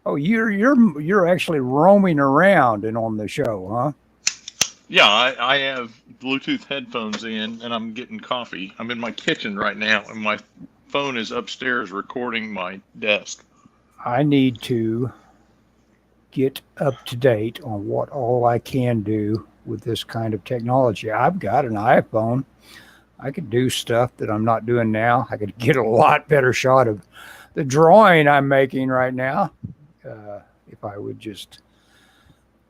Oh, you're actually roaming around and on the show, huh? Yeah, I have Bluetooth headphones in, and I'm getting coffee. I'm in my kitchen right now, and my phone is upstairs recording my desk. I need to get up to date on what all I can do with this kind of technology. I've got an iPhone. I could do stuff that I'm not doing now. I could get a lot better shot of the drawing I'm making right now if I would just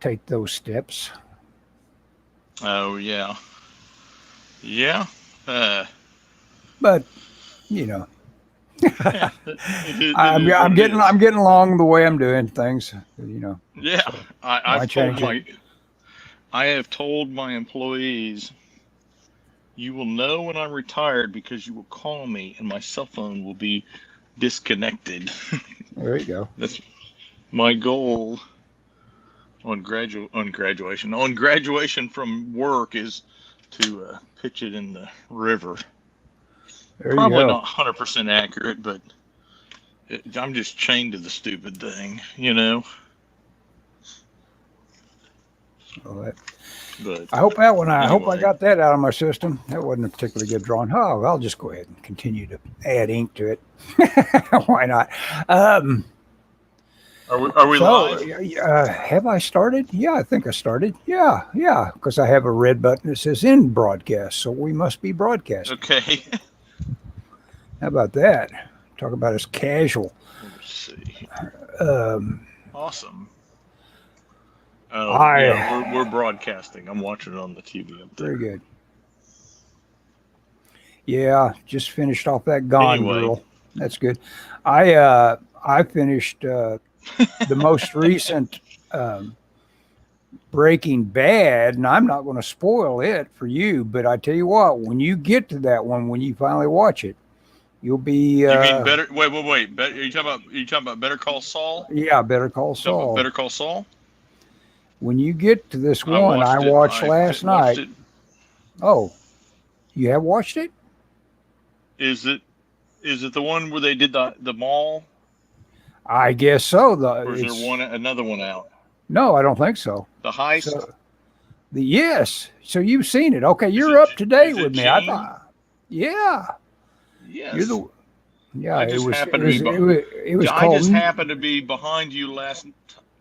take those steps. Oh yeah, yeah, uh, But you know, yeah. It is what I'm it getting is. along the way I'm doing things. Yeah, So why I've told change it? my I have told my employees, you will know when I'm retired because you will call me, and my cell phone will be disconnected. There you go. That's my goal on graduation from work is to pitch it in the river. There you Probably go. not 100% accurate, but I'm just chained to the stupid thing, you know. Well, that, But I hope that one. I hope I anyway, got that out of my system. That wasn't a particularly good drawing. Oh, I'll just go ahead and continue to add ink to it. Why not? Um, are we so, live? have I started? Yeah, I think I started. Yeah, because I have a red button that says "in broadcast," so we must be broadcasting. Okay. How about that? Talk about as casual. Let's see. Um, Awesome. Oh yeah, I we're broadcasting. I'm watching it on the TV up very there. good. Yeah, just finished off that Gone Anyway, Girl. That's good. I finished the most recent um, Breaking Bad, and I'm not going to spoil it for you, but I tell you what, when you get to that one, when you finally watch it, you'll be you mean better? Wait. Are you talking about Better Call Saul? yeah, Better Call You talking about Saul. Better Call Saul? When you get to this I one I watched it. watched I last watched night. it. Oh, you have watched it? Is it is it the one where they did the mall, I guess so. or is there It's another one out? no, I don't think so. The heist? So yes, so you've seen it. Okay, you're up to date Is it with me. I Gene? thought, yeah, you're Yes. the yeah. I It just was it happened to was be it was, it was I called just happened to be behind you last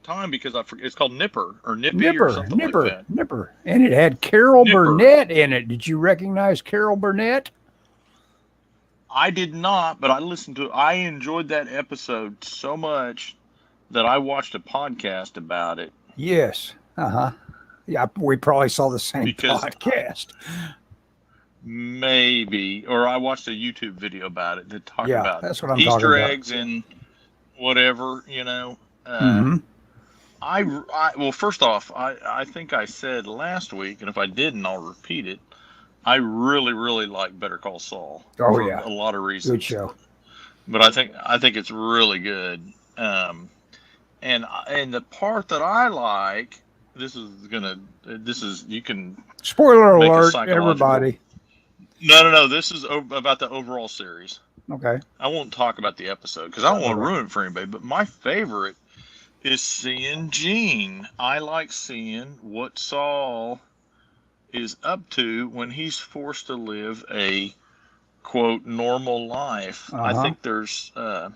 time because I forget. It's called Nipper or Nippy or something like that. Nipper, and it had Carol Nipper. Burnett in it. Did you recognize Carol Burnett? I did not, but I listened to it. I enjoyed that episode so much that I watched a podcast about it Yes. Uh huh. Yeah, we probably saw the same because podcast. maybe, or I watched a YouTube video about it that talked Yeah, about that's what I'm talking Easter about. eggs and whatever, you know. Mm-hmm. Well, first off, I think I said last week, and if I didn't, I'll repeat it. I really, really like Better Call Saul Oh for yeah, a lot of good reasons, show. but I think it's really good. Um, and the part that I like, this is you can Spoiler make a alert, psychological. everybody. No. This is about the overall series. Okay. I won't talk about the episode because I don't want to Okay. ruin it for anybody. But my favorite is seeing Gene. I like seeing what Saul is up to when he's forced to live a quote normal life. Uh I huh. think there's I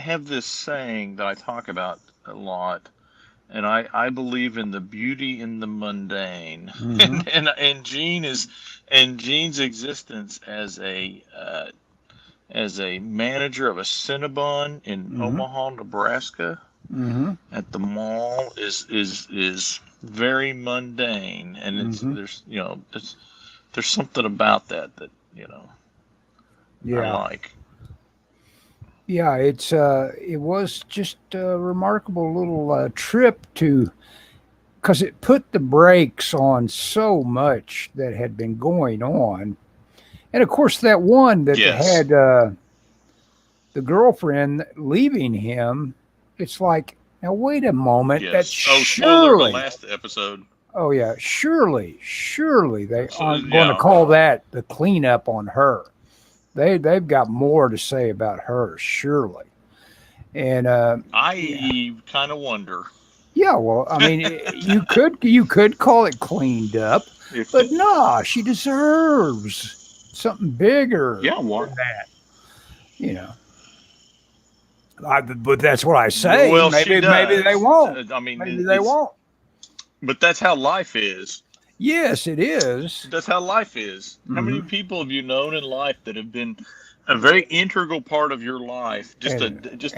have this saying that I talk about a lot, and I believe in the beauty in the mundane. Mm-hmm. And Gene's existence as a manager of a Cinnabon in Mm-hmm. Omaha, Nebraska, Mm-hmm. at the mall is very mundane, and Mm-hmm. there's something about that I Yeah. like. Yeah. It was just a remarkable little trip to because it put the brakes on so much that had been going on, and of course that one that Yes, had the girlfriend leaving him. It's like now wait a moment. That's yes. Oh, spoiler of the surely. last episode. Oh yeah, surely they So aren't going to yeah, call that the cleanup on her. they've got more to say about her, surely. And yeah, I kind of wonder yeah. Well, I mean, you could call it cleaned up, if but no, she deserves something bigger yeah, what? than that. You know, but that's what I say. Well, she Maybe they does. won't. I mean, Maybe they it's won't. but that's how life is. Yes, it is. That's how life is. How many Mm-hmm. people have you known in life that have been a very integral part of your life? And Just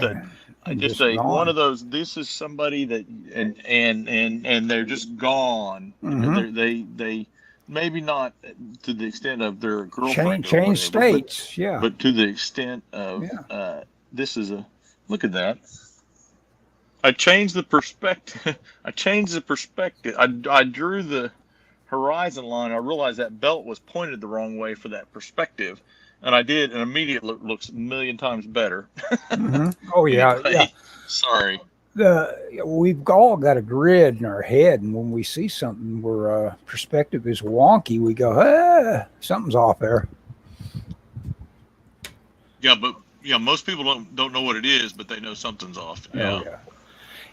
just a one gone. of those. This is somebody that and they're just gone. Mm-hmm. They maybe not to the extent of their Change girlfriend or change whatever, states. Yeah, but to the extent of yeah. this is a look at that. I changed the perspective. I changed the perspective. I drew the horizon line. I realized that belt was pointed the wrong way for that perspective, and I did, and immediately looks a million times better. Mm-hmm. Oh yeah, yeah. Anyway, sorry. We've all got a grid in our head, and when we see something where perspective is wonky, we go, something's off there. Yeah, but yeah, most people don't know what it is, but they know something's off. Oh Yeah, yeah,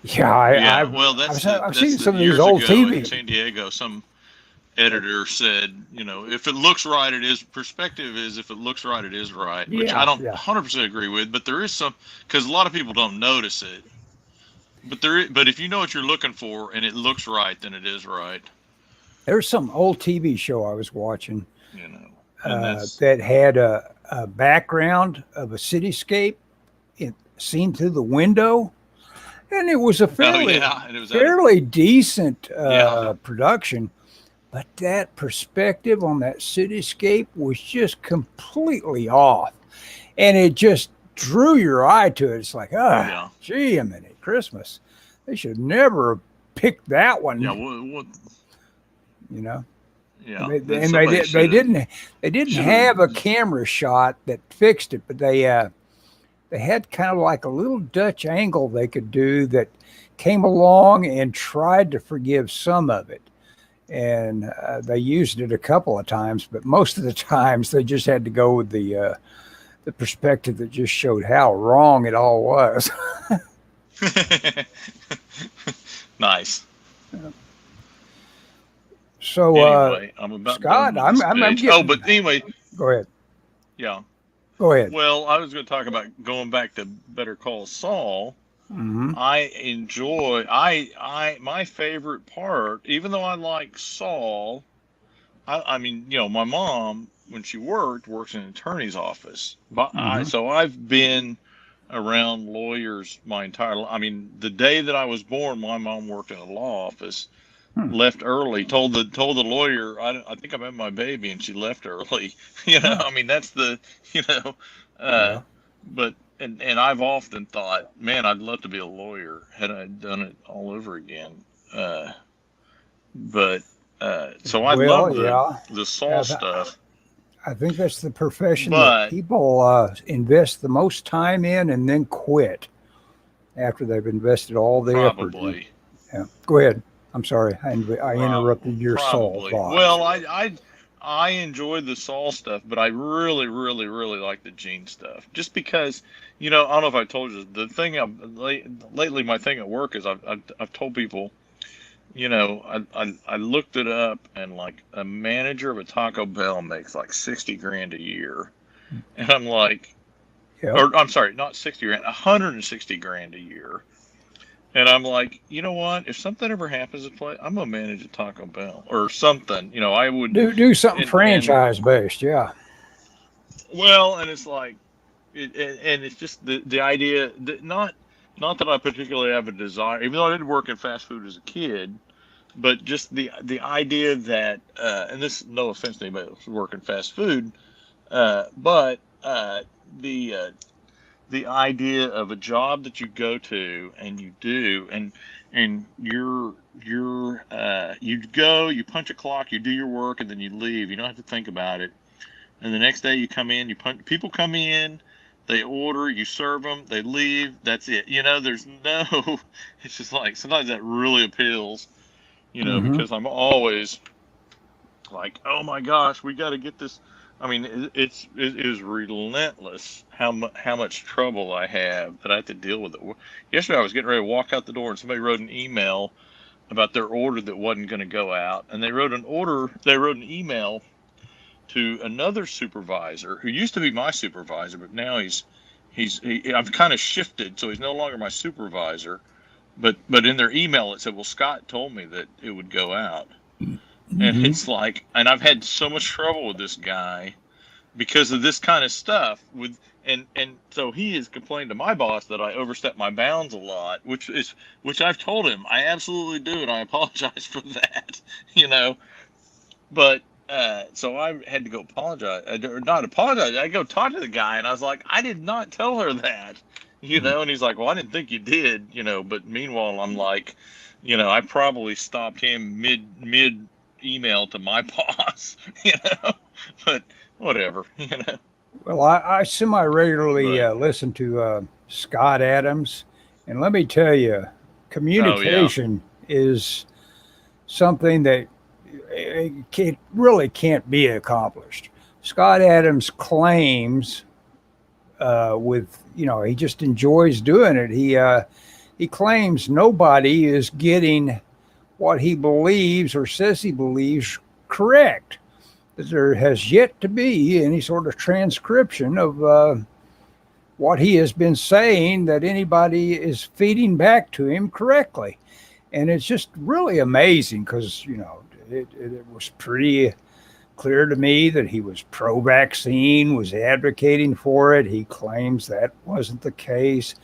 yeah. yeah. Well, I've that's seen the some of these years old ago in TV. San Diego. Some editor said, if it looks right, it is. Perspective is if it looks right, it is right, which I Yeah, don't yeah. 100% agree with. But there is some because a lot of people don't notice it. But if you know what you're looking for and it looks right, then it is right. There's some old TV show I was watching And that's that had a background of a cityscape seen through the window, and it was a oh fairly yeah, and it was out of fairly decent yeah. production. But that perspective on that cityscape was just completely off. And it just drew your eye to it. It's like, Yeah. gee, a minute, Christmas. They should never have picked that one. Yeah. You know, Yeah. and Then they somebody did. They should didn't have have a camera shot that fixed it, but they had kind of like a little Dutch angle they could do that came along and tried to forgive some of it. And they used it a couple of times, but most of the times they just had to go with the perspective that just showed how wrong it all was. nice. So, Anyway, I'm about Scott, done with this I'm page. getting. But anyway, Go ahead. yeah. Go ahead. Well, I was going to talk about going back to Better Call Saul. Mm-hmm. I enjoy my favorite part, even though I like Saul. I mean, my mom when she works in an attorney's office. But Mm-hmm. so I've been around lawyers my entire life. I mean, the day that I was born, my mom worked in a law office. Hmm. Left early. Told the lawyer, I think I'm having my baby, and she left early. Huh. I mean that's the Yeah. but and I've often thought, man, I'd love to be a lawyer had I done it all over again. But so I love Well, yeah. the Saul I stuff. I think that's the profession that But people invest the most time in and then quit after they've invested all the effort. probably. Yeah. Go ahead. I'm sorry. I interrupted your soul Probably. thought. Well, I enjoy the Saul stuff, but I really, really, really like the Gene stuff. Just because, I don't know if I told you the thing. Lately, my thing at work is I've told people, I looked it up, and like a manager of a Taco Bell makes like 60 grand a year, and I'm like, Yep. or I'm sorry, not 60 grand, 160 grand a year. And I'm like, you know what? If something ever happens at play, I'm gonna manage a Taco Bell or something. I would do something and franchise based. Yeah. well, and it's like, and it's just the idea that not that I particularly have a desire, even though I did work in fast food as a kid, but just the idea that, and this no offense to anybody else working fast food, but the idea of a job that you go to and you do and you go, you punch a clock, you do your work, and then you leave. You don't have to think about it. And the next day you come in, people come in, they order, you serve them, they leave. That's it. There's no. It's just like sometimes that really appeals. Mm-hmm. Because I'm always like, oh my gosh, we got to get this I mean, it is relentless how much trouble I have that I have to deal with it. Yesterday I was getting ready to walk out the door and somebody wrote an email about their order that wasn't going to go out, and they wrote an email to another supervisor who used to be my supervisor, but now I've kind of shifted, so he's no longer my supervisor. But in their email it said, well, Scott told me that it would go out. And Mm-hmm. it's like, and I've had so much trouble with this guy because of this kind of stuff and so he has complained to my boss that I overstep my bounds a lot, which I've told him I absolutely do, and I apologize for that, you know. But so I had to go apologize, or not apologize. I go talk to the guy, and I was like, I did not tell her that, you know. And he's like, well, I didn't think you did, you know. But meanwhile, I'm like, you know, I probably stopped him mid email to my boss, you know. But whatever, you know. Well, I semi regularly But listen to Scott Adams, and let me tell you, oh yeah, communication is something that it really can't be accomplished. Scott Adams claims, with he just enjoys doing it. He claims nobody is getting what he believes or says he believes correct. There has yet to be any sort of transcription of what he has been saying that anybody is feeding back to him correctly. And it's just really amazing because, it was pretty clear to me that he was pro vaccine, was advocating for it. He claims that wasn't the case.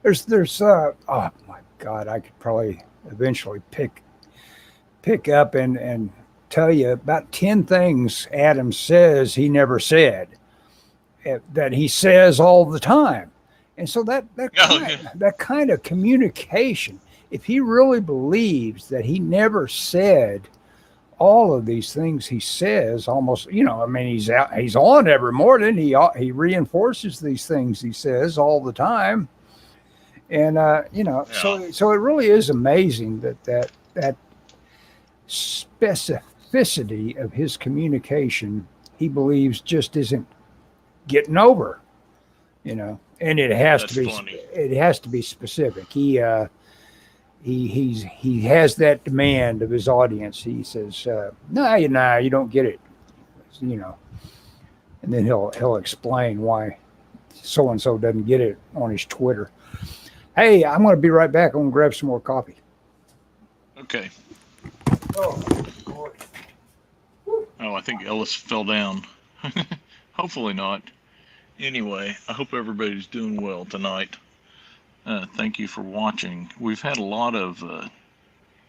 Oh my God, I could probably eventually pick up and tell you about 10 things Adam says he never said that he says all the time. And so oh yeah, that kind of communication, if he really believes that he never said all of these things he says, almost, I mean, he's on every morning. He reinforces these things he says all the time. And yeah. so it really is amazing that specificity of his communication, he believes just isn't getting over, and That's funny. it has to be specific. He has that demand of his audience. He says, no, you don't get it, and then he'll explain why so and so doesn't get it on his Twitter. Hey, I'm going to be right back. I'm going to grab some more coffee. Okay. Oh, boy. Oh, I think Ellis fell down. Hopefully not. Anyway, I hope everybody's doing well tonight. Thank you for watching. We've had a lot of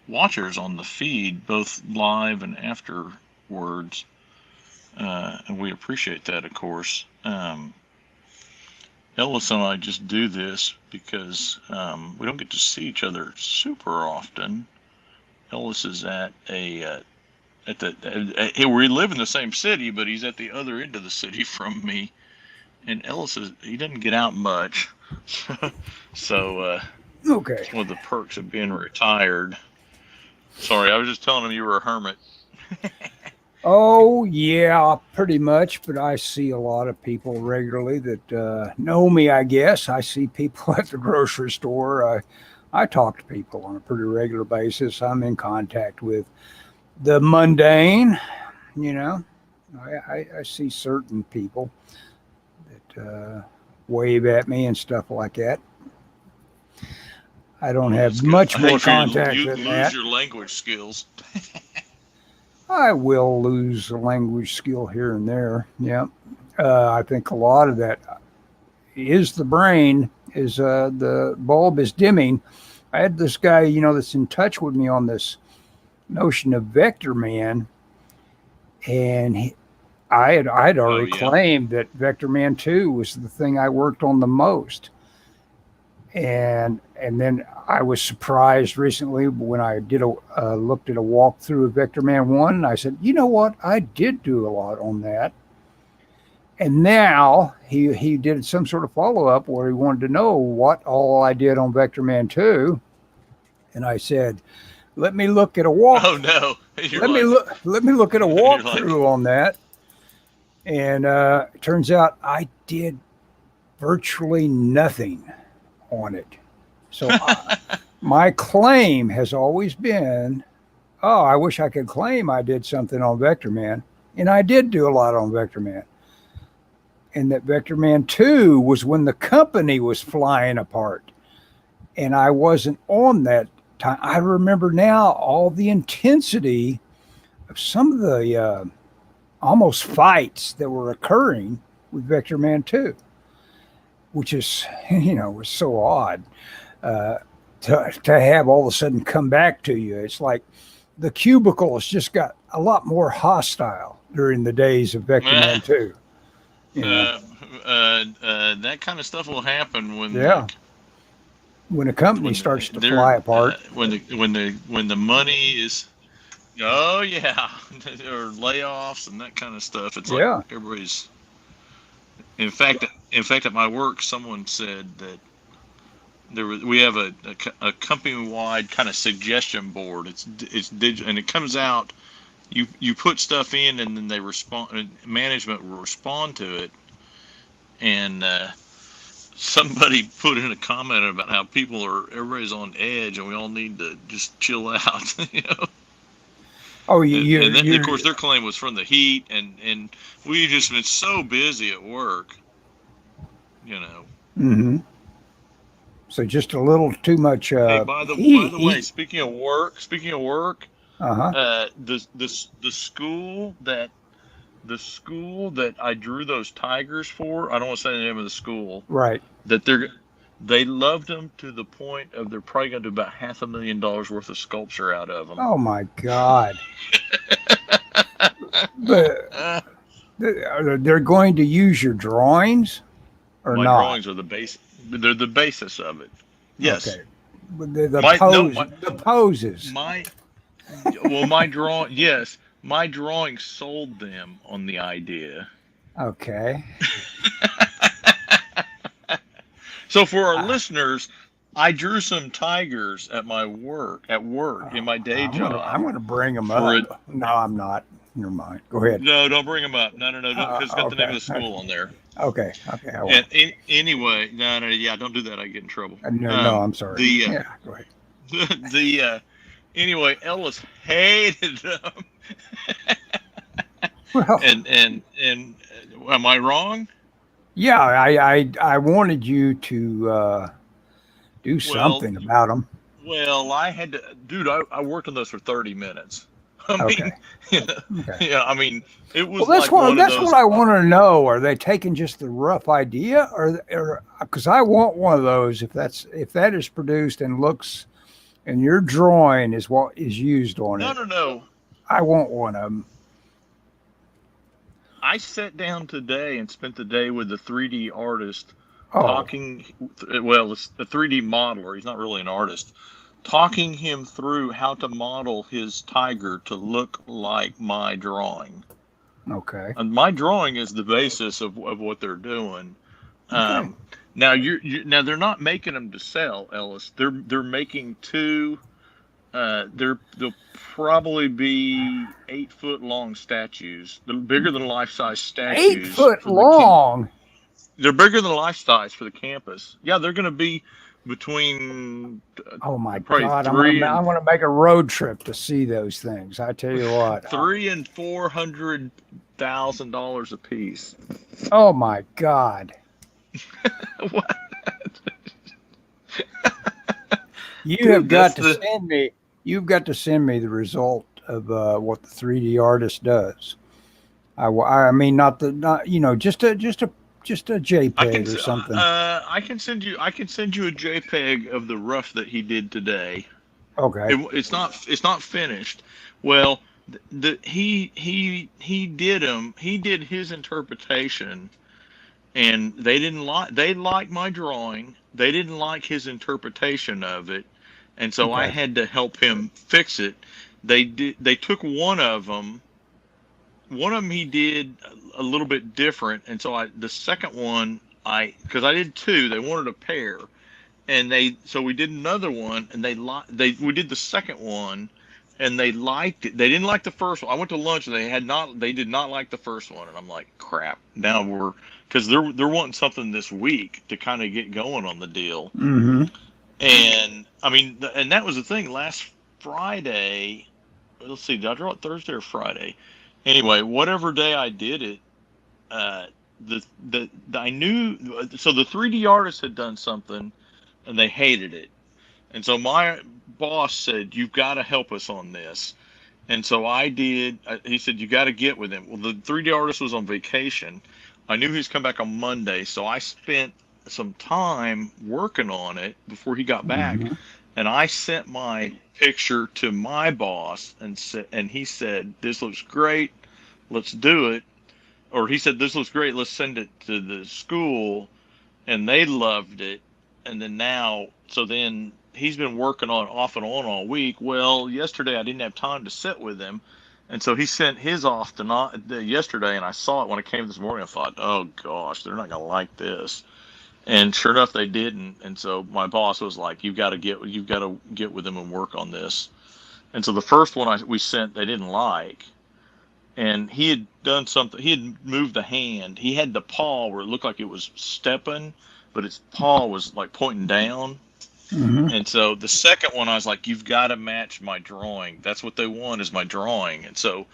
watchers on the feed, both live and afterwards, and we appreciate that, of course. Ellis and I just do this because we don't get to see each other super often. Ellis is we live in the same city, but he's at the other end of the city from me. And Ellis he doesn't get out much, so Okay. it's one of the perks of being retired. Sorry, I was just telling him you were a hermit. Oh, yeah, pretty much. But I see a lot of people regularly that know me, I guess. I see people at the grocery store. I talk to people on a pretty regular basis. I'm in contact with the mundane, you know. I see certain people that wave at me and stuff like that. I don't have much I more hate for contact you than lose that. your language skills. I will lose a language skill here and there. Yeah. I think a lot of that is the brain, is the bulb is dimming. I had this guy, that's in touch with me on this notion of Vector Man, and I'd Oh already yeah. claimed that Vector Man 2 was the thing I worked on the most. And then I was surprised recently when I did looked at a walkthrough of Vector Man 1, and I said, you know what? I did do a lot on that. And now he did some sort of follow-up where he wanted to know what all I did on Vector Man 2. And I said, let me look at a walk. Oh no. You're Let me like look at a you're like walkthrough on that. And it turns out I did virtually nothing on it. So my claim has always been, oh, I wish I could claim I did something on Vector Man. And I did do a lot on Vector Man. And that Vector Man 2 was when the company was flying apart. And I wasn't on that time. I remember now all the intensity of some of the almost fights that were occurring with Vector Man 2, which is, was so odd to have all of a sudden come back to you. It's like the cubicle has just got a lot more hostile during the days of Vector Man 2. That kind of stuff will happen when when a company starts to fly apart. When the money is, oh yeah, or layoffs and that kind of stuff. It's like everybody's. In fact, at my work, someone said that we have a company-wide kind of suggestion board. It's digital, and it comes out. You put stuff in, and then they respond. Management will respond to it. And somebody put in a comment about how everybody's on edge, and we all need to just chill out. Oh, and then of course their claim was from the heat, and we've just been so busy at work. Mm-hmm. So just a little too much. Hey, by the way, speaking of work. The school that I drew those tigers for, I don't want to say the name of the school. Right. That they loved them to the point of they're probably going to do about $500,000 worth of sculpture out of them. Oh my God. But they're going to use your drawings or my not? My drawings are the base. They're the basis of it. Yes. Okay. The poses. My drawing sold them on the idea. Okay. So for our listeners, I drew some tigers at work in my day job. I'm going to bring them up. No, I'm not. Never mind. Go ahead. No, don't bring them up. No, because it's got the name of the school on there. Okay. And anyway, no, don't do that. I get in trouble. No, I'm sorry. Go ahead. Anyway, Ellis hated them. Well, and am I wrong? Yeah, I wanted you to do something about them. Well, I had to, dude. I worked on those for 30 minutes. I mean, yeah. I mean, it was. Well, that's what I want to know. Are they taking just the rough idea, or because I want one of those if that is produced and looks, and your drawing is what is used on it. No. I want one of them. I sat down today and spent the day with the 3D artist talking. Well, it's a 3D modeler. He's not really an artist. Talking him through how to model his tiger to look like my drawing. Okay. And my drawing is the basis of what they're doing. Okay. Now now they're not making them to sell, Ellis. They're making two. They'll probably be 8-foot long statues. They're bigger than life-size statues. 8 foot long. They're bigger than life-size for the campus. Yeah, they're going to be between. Oh my God! I'm going to make a road trip to see those things. I tell you what. $300,000 and $400,000 a piece. Oh my God! What? You've got to send me the result of what the 3D artist does. I mean, not just a JPEG or something. I can send you a JPEG of the rough that he did today. Okay. It's not finished. Well, he did them. He did his interpretation, and they liked my drawing. They didn't like his interpretation of it, and so I had to help him fix it. They took one of them. One of them he did a little bit different, and so the second one because I did two. They wanted a pair, and so we did another one, and we did the second one, and they liked it. They didn't like the first one. I went to lunch and they did not like the first one, and I'm like, crap. Now because they're wanting something this week to kind of get going on the deal. Mm-hmm. And I mean, and that was the thing. Last Friday, let's see, did I draw it Thursday or Friday? Anyway, whatever day I did it, I knew. So the 3D artist had done something, and they hated it. And so my boss said, "You've got to help us on this." And so I did. He said, "You got to get with him." Well, the 3D artist was on vacation. I knew he was coming back on Monday, so I spent some time working on it before he got back. Mm-hmm. And I sent my picture to my boss and he said, "This looks great. Let's do it." Or he said, "This looks great. Let's send it to the school." And they loved it. And then he's been working on off and on all week. Well, yesterday I didn't have time to sit with him. And so he sent his off yesterday, and I saw it when I came this morning. I thought, oh gosh, they're not going to like this. And sure enough, they didn't. And so my boss was like, you've got to get with him and work on this. And so the first one we sent, they didn't like. And he had done something. He had moved the hand. He had the paw where it looked like it was stepping, but its paw was like pointing down. Mm-hmm. And so the second one, I was like, you've got to match my drawing. That's what they want, is my drawing. And so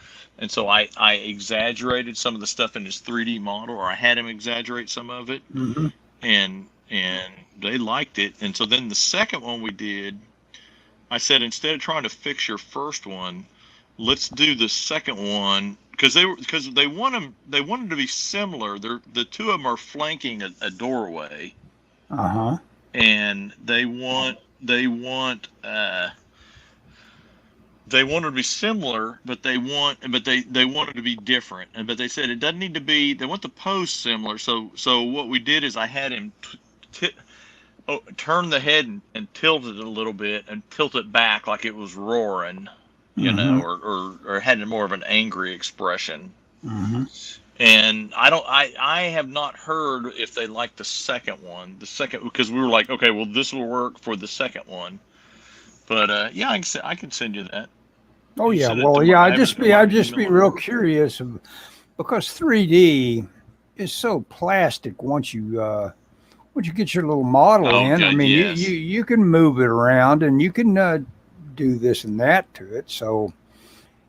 I exaggerated some of the stuff in his 3D model, or I had him exaggerate some of it. Mm-hmm. And they liked it. And so then the second one we did, I said, instead of trying to fix your first one, let's do the second one, because they wanted to be similar. The two of them are flanking a doorway. Uh-huh. And they want to be similar, but they want it to be different. But they said it doesn't need to be. They want the pose similar. So what we did is I had him turn the head and tilt it a little bit and tilt it back like it was roaring, Mm-hmm. or had more of an angry expression. Mm-hmm. And I have not heard if they like the second one. Because we were like, okay, well, this will work for the second one. But yeah, I can send you that. Oh yeah, well yeah, I'd just be real curious because 3D is so plastic once you get your little model in. I mean, yes. you can move it around and you can do this and that to it. So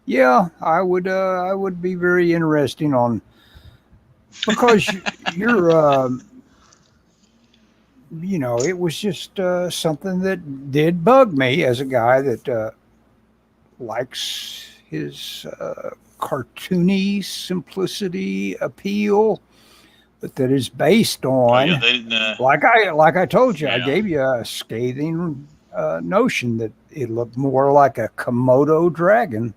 yeah, I would be very interesting on, because you're it was just something that did bug me as a guy that likes his cartoony simplicity appeal, but that is based on, like I told you, I gave you a scathing notion that it looked more like a Komodo dragon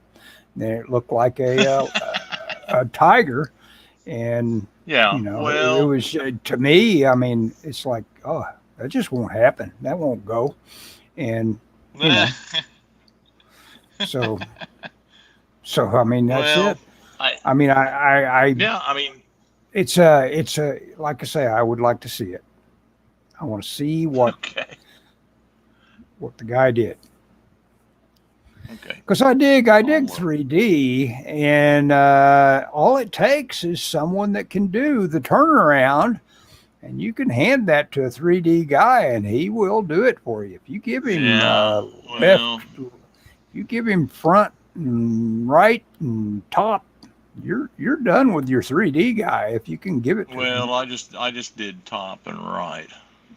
than it looked like a tiger. And it was to me, I mean, it's like, oh, that just won't happen. That won't go. And so I mean, that's it. I mean, it's a like I say, I would like to see it. I want to see what the guy did. Okay. Because I dig 3D, and all it takes is someone that can do the turnaround, and you can hand that to a 3D guy, and he will do it for you. If you give him you give him front and right and top, you're done with your 3D guy if you can give it to him. Well, I just did top and right.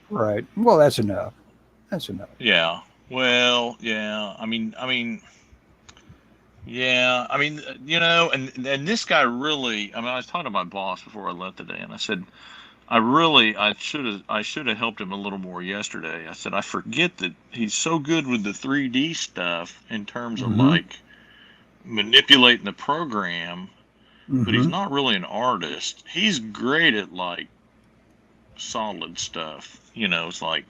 Right. Well, that's enough. Yeah. Well, yeah. I mean, and this guy really. I mean, I was talking to my boss before I left today, and I said, I should have helped him a little more yesterday. I said, I forget that he's so good with the 3D stuff in terms of like manipulating the program, but he's not really an artist. He's great at like solid stuff. It's like,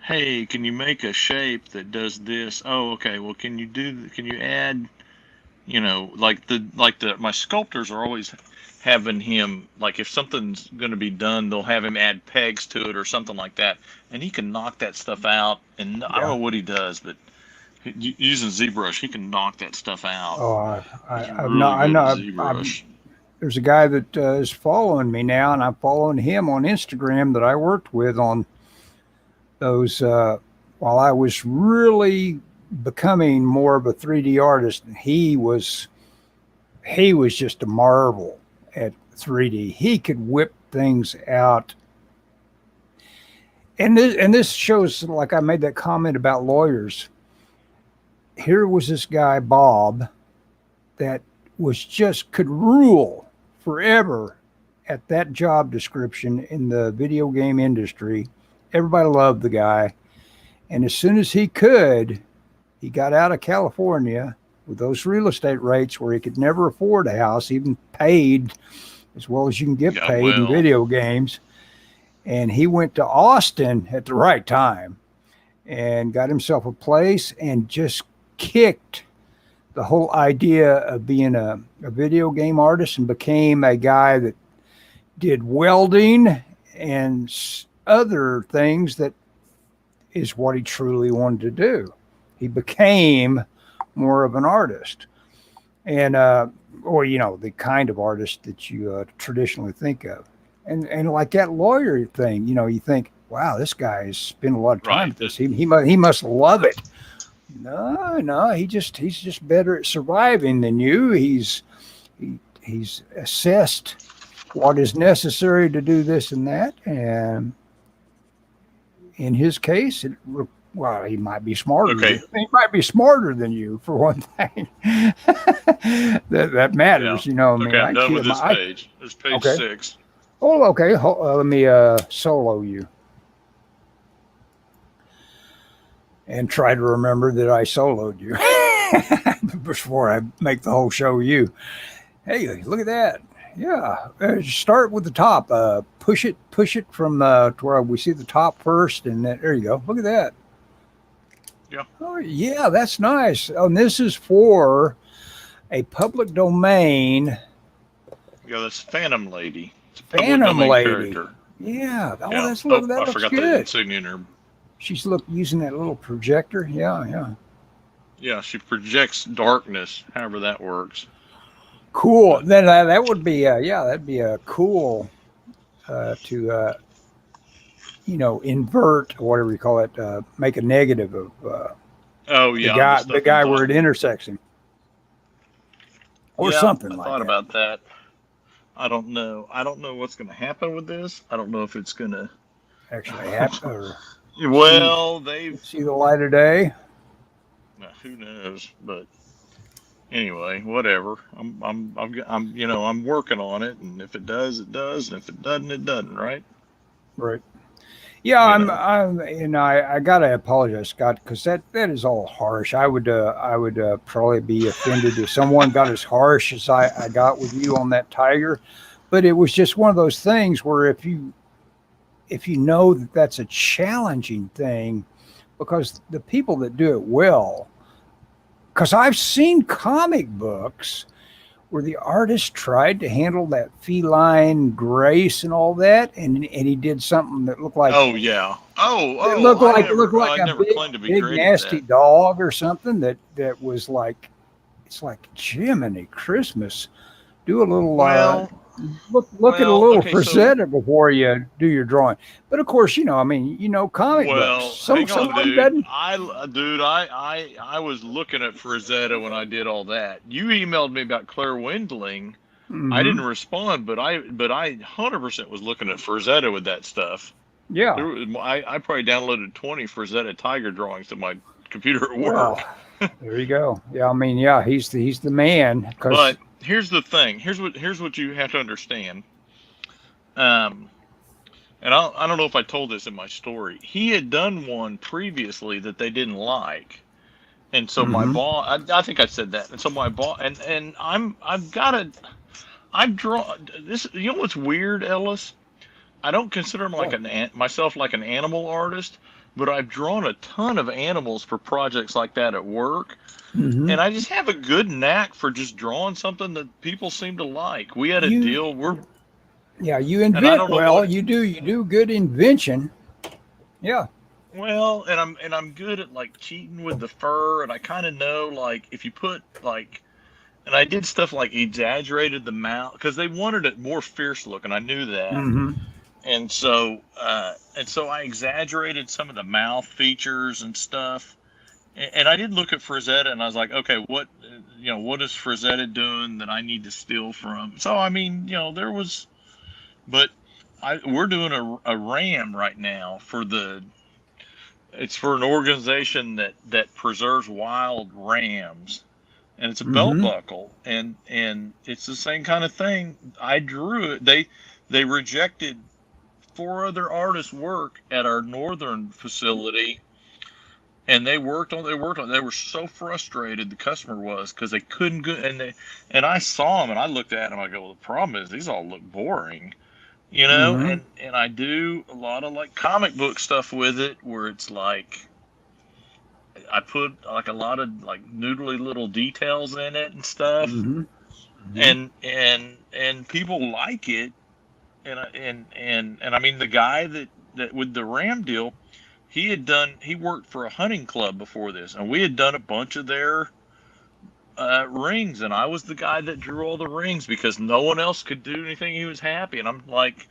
hey, can you make a shape that does this? Oh, okay. Well, can you add, my sculptors are always having him, like, if something's going to be done, they'll have him add pegs to it or something like that. And he can knock that stuff out. And I don't know what he does, but Using ZBrush, he can knock that stuff out. Oh, He's I've really not. I good know. at ZBrush. There's a guy that is following me now, and I'm following him on Instagram that I worked with on those while I was really becoming more of a 3D artist. And he was just a marvel at 3D. He could whip things out. And this shows, like I made that comment about lawyers. Here was this guy, Bob, that was just could rule forever at that job description in the video game industry. Everybody loved the guy. And as soon as he could, he got out of California with those real estate rates where he could never afford a house, even paid as well as you can get paid in video games. And he went to Austin at the right time and got himself a place and just kicked the whole idea of being a video game artist and became a guy that did welding and other things that is what he truly wanted to do. He became more of an artist and, or, you know, the kind of artist that you traditionally think of. And like that lawyer thing, you know, you think, wow, this guy has spent a lot of time with this. He must love it. No, he's just better at surviving than you. He's assessed what is necessary to do this and that, and in his case, he might be smarter. Okay. He might be smarter than you, for one thing. that matters, you know. I mean, okay, I'm done with this page. There's page 6. Oh, okay. Let me solo you. And try to remember that I soloed you before I make the whole show you. Hey, look at that. Yeah. Start with the top. Push it from to where we see the top first. And then, there you go. Look at that. Yeah. Oh, yeah, that's nice. And this is for a public domain. Yeah, that's Phantom Lady. Phantom Lady. Character. Yeah. Oh, yeah. That looks forgot good. the insignia in her. She's using that little projector. Yeah. Yeah, she projects darkness, however that works. Cool. Then that would be, that'd be a cool to, invert, or whatever you call it, make a negative of the guy where it intersects him. Or something like that. I thought about that. I don't know. I don't know what's going to happen with this. I don't know if it's going to actually happen or see the light of day. Who knows? But anyway, whatever. I'm working on it, and if it does, it does, and if it doesn't, it doesn't. Right. Right. Yeah, I gotta apologize, Scott, because that is all harsh. I would probably be offended if someone got as harsh as I got with you on that tiger, but it was just one of those things where if you know that that's a challenging thing, because the people that do it well, because I've seen comic books where the artist tried to handle that feline grace and all that, and he did something that looked like it looked like a big nasty dog or something that was like, it's like Jiminy Christmas. Do a little look at a little Frazetta before you do your drawing. But of course, comic books. Hang on, dude. I was looking at Frazetta when I did all that. You emailed me about Claire Wendling. Mm-hmm. I didn't respond, but I 100% was looking at Frazetta with that stuff. Yeah. I probably downloaded 20 Frazetta tiger drawings to my computer at work. Wow. There you go. Yeah, he's the man. But here's the thing. Here's what you have to understand. And I don't know if I told this in my story. He had done one previously that they didn't like, and so my boss. I think I said that. And so my boss and I've drawn this. You know what's weird, Ellis? I don't consider myself like an animal artist, but I've drawn a ton of animals for projects like that at work. Mm-hmm. And I just have a good knack for just drawing something that people seem to like. We had a deal. You invent well. You do good invention. Yeah, Well, and I'm good at like cheating with the fur, and I kind of know like if you put like, and I did stuff like exaggerated the mouth because they wanted it more fierce looking. I knew that, Mm-hmm. and so I exaggerated some of the mouth features and stuff. And I did look at Frazetta, and I was like, okay, what is Frazetta doing that I need to steal from? So I mean, there was, but we're doing a RAM right now it's for an organization that preserves wild rams, and it's a belt Mm-hmm. buckle, and it's the same kind of thing. I drew it. They rejected four other artists' work at our northern facility, and they were so frustrated, the customer was, because they couldn't go, and I saw them, and I looked at them, I go, well, the problem is these all look boring. Mm-hmm. And I do a lot of like comic book stuff with it, where it's like I put like a lot of like noodly little details in it and stuff, Mm-hmm. Mm-hmm. and people like it, and I mean, the guy that with the Ram deal, he worked for a hunting club before this, and we had done a bunch of their rings, and I was the guy that drew all the rings because no one else could do anything. He was happy, and I'm like,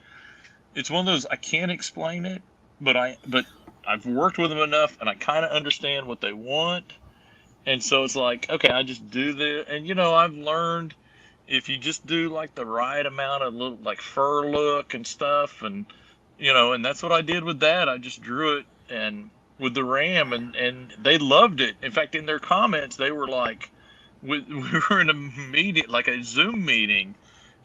it's one of those, I can't explain it, but I've worked with them enough, and I kind of understand what they want, and so it's like, okay, I just do the, and I've learned if you just do like the right amount of little like fur look and stuff, and that's what I did with that. I just drew it and with the ram, and they loved it. In fact, in their comments, they were like, we were in a meeting, like a Zoom meeting,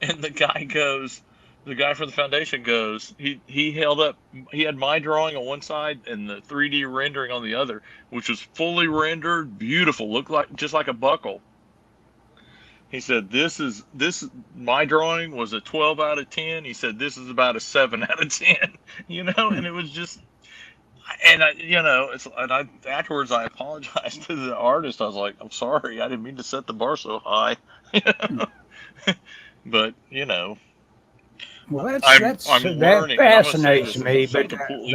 and the guy from the foundation goes, he held up, he had my drawing on one side and the 3D rendering on the other, which was fully rendered, beautiful, looked like just like a buckle. He said, this my drawing was a 12 out of 10. He said, this is about a 7 out of 10, and it was just, and afterwards I apologized to the artist. I was like, I'm sorry, I didn't mean to set the bar so high. But Well, I'm that learning, and I'm going to say fascinates this as me, a something cool.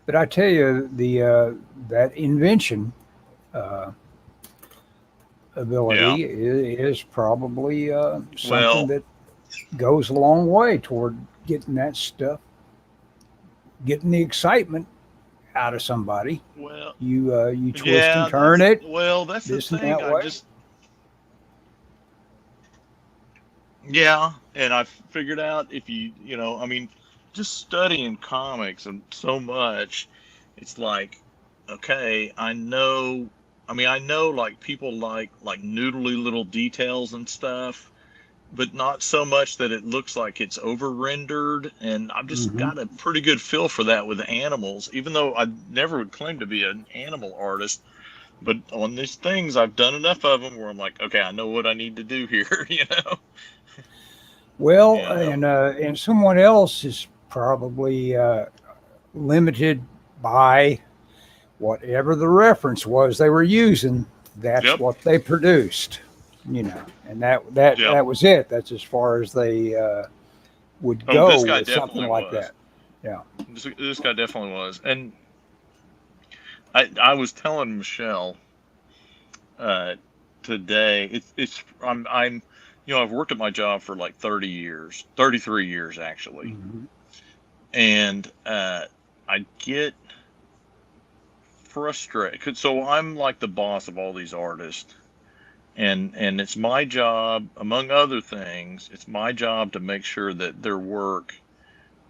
but I tell you, the that invention uh, Yeah. ability is probably something Well, that goes a long way toward getting that stuff, getting the excitement out of somebody. well, You twist and yeah. turn it That's the this and thing. that way. Yeah, and I figured out if I mean, just studying comics and so much, it's like, okay, I know. I mean, I know like people like noodly little details and stuff, but not so much that it looks like it's over rendered. And I've just Hmm. got a pretty good feel for that with animals, even though I never would claim to be an animal artist. But on these things, I've done enough of them where I'm like, okay, I know what I need to do here. Well, You know. and someone else is probably limited by whatever the reference was they were using. That's Yep. what they produced, and Yep. that was it. That's as far as they would Oh, go this guy with something definitely like was. that. Yeah. This guy definitely was. And I was telling Michelle uh, today. I'm I've worked at my job for like 30 years, 33 years actually, Hmm. and I get frustrated. So I'm like the boss of all these artists, and it's my job, among other things, it's my job to make sure that the work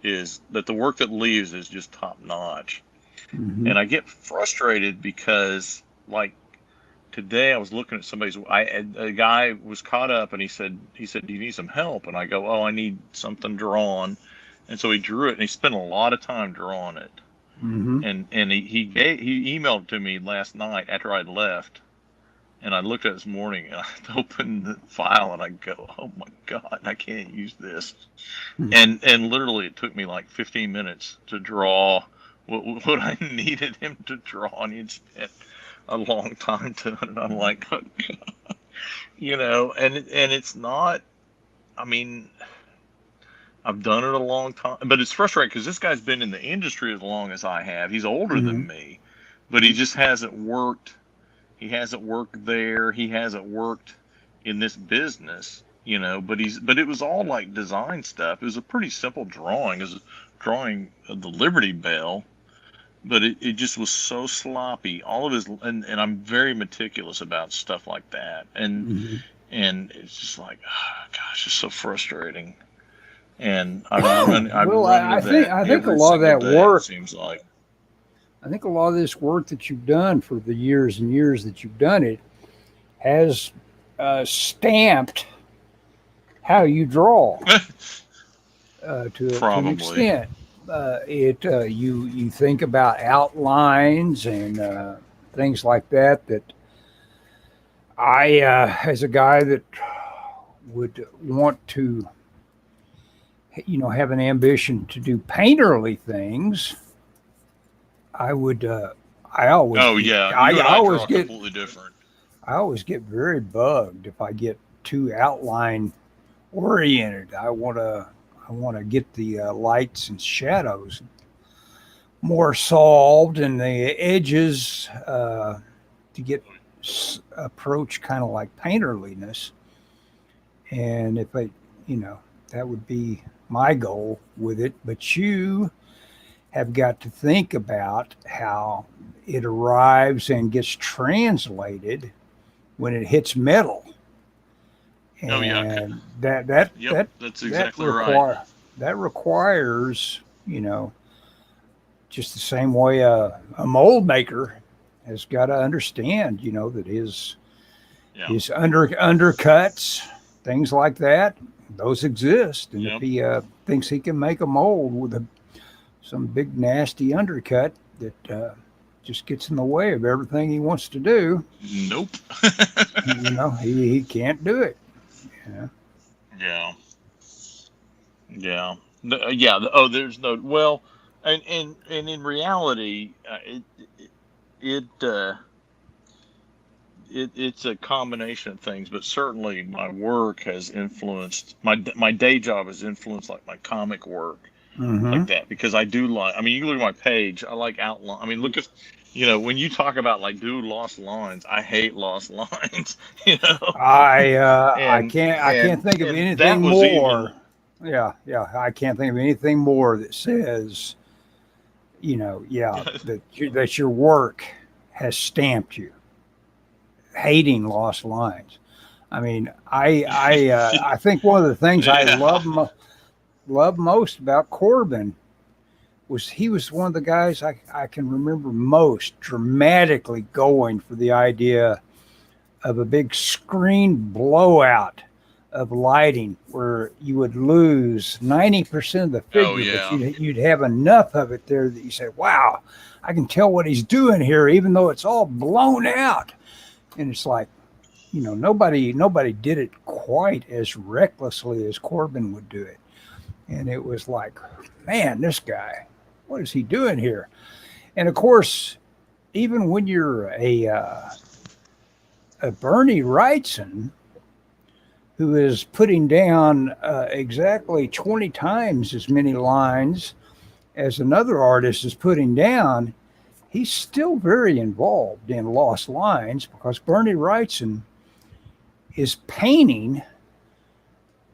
that leaves is just top notch. Hmm. And I get frustrated because, like, today I was looking at a guy was caught up, and he said, do you need some help? And I go, oh, I need something drawn. And so he drew it, and he spent a lot of time drawing it. Hmm. And he emailed it to me last night after I'd left. And I looked at it this morning, and I opened the file, and I go, oh my God, I can't use this. And literally it took me like 15 minutes to draw what I needed him to draw, and he'd spent a long time doing it. I'm like, oh, and it's not. I mean, I've done it a long time, but it's frustrating because this guy's been in the industry as long as I have. He's older Mm-hmm. than me, but he just hasn't worked. He hasn't worked there. He hasn't worked in this business, but it was all like design stuff. It was a pretty simple drawing. It was a drawing of the Liberty Bell, but it just was so sloppy. All of his and I'm very meticulous about stuff like that. Mm-hmm. And it's just like, oh, gosh, it's so frustrating. And I Well, run into that I think a every lot of single that day, it work. seems like. I think a lot of this work that you've done for the years and years that you've done it has stamped how you draw to an Probably. extent. You think about outlines and things like that. That I, as a guy that would want to, have an ambition to do painterly things, I would. I always Oh, get. yeah. You and I draw completely different. I always get very bugged if I get too outline oriented. I want to get the lights and shadows more solved and the edges to get approach kind of like painterliness. And if I, that would be my goal with it. But you have got to think about how it arrives and gets translated when it hits metal. Oh, yeah. And Yep, that's exactly right. that requires, just the same way a mold maker has got to understand, that Yeah. his undercuts, things like that, those exist. And Yep. if he thinks he can make a mold with some big nasty undercut that just gets in the way of everything he wants to do, Nope. he can't do it. Yeah. Yeah. Yeah. Yeah. Oh, there's no. Well, and in reality, it it's a combination of things, but certainly my work has influenced my day job has influenced like my comic work Mm-hmm. like that because I do like. I mean, you look at my page. I like outline. I mean, look at. When you talk about like, dude, lost lines, I hate lost lines. I And can't think of that anything was more. even. Yeah, I can't think of anything more that says, that your work has stamped you. Hating lost lines. I mean, I think one of the things I Yeah. love most about Corbin was he was one of the guys I can remember most dramatically going for the idea of a big screen blowout of lighting where you would lose 90% of the Oh figure, but yeah. you'd have enough of it there that you say, wow, I can tell what he's doing here, even though it's all blown out. And it's like, nobody did it quite as recklessly as Corbin would do it. And it was like, man, this guy, what is he doing here? And of course, even when you're a Bernie Wrightson, who is putting down exactly 20 times as many lines as another artist is putting down, he's still very involved in lost lines because Bernie Wrightson is painting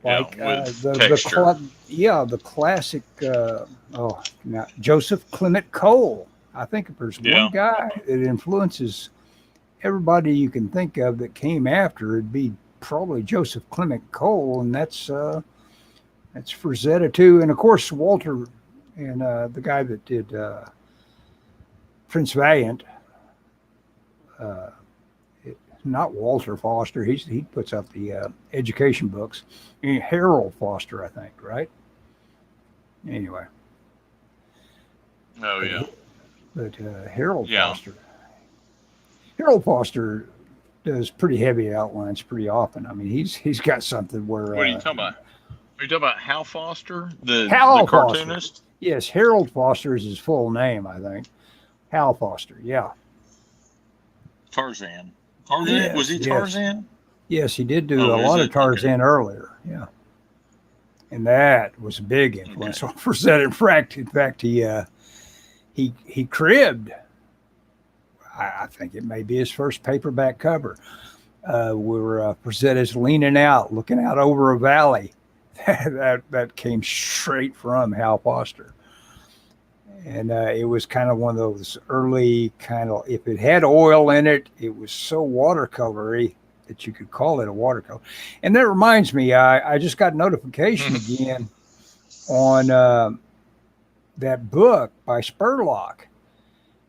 like With texture. the classic Joseph Clement Cole. I think if there's one Yeah. guy that influences everybody you can think of that came after, it'd be probably Joseph Clement Cole, and that's Frazetta too, and of course Walter and the guy that did Prince Valiant. Uh, Not Walter Foster. He puts out the education books. Harold Foster, I think, right? Anyway, Oh but yeah. Harold Yeah. Foster. Harold Foster does pretty heavy outlines pretty often. I mean, he's got something where What are you talking about? Are you talking about Hal Foster, the Hal Foster. cartoonist? Yes, Harold Foster is his full name, I think. Hal Foster. Yeah. Tarzan. Tarzan? Was Yes. he Yes. Tarzan? Yes, he did do Oh, a is lot of it? Okay. Tarzan earlier. Yeah. and that was a big influence on Frazetta. In fact, he cribbed. I think it may be his first paperback cover. Where Frazetta's leaning out, looking out over a valley. that came straight from Hal Foster. And it was kind of one of those early kind of, if it had oil in it, it was so watercolory that you could call it a watercolor. And that reminds me, I just got notification again on that book by Spurlock.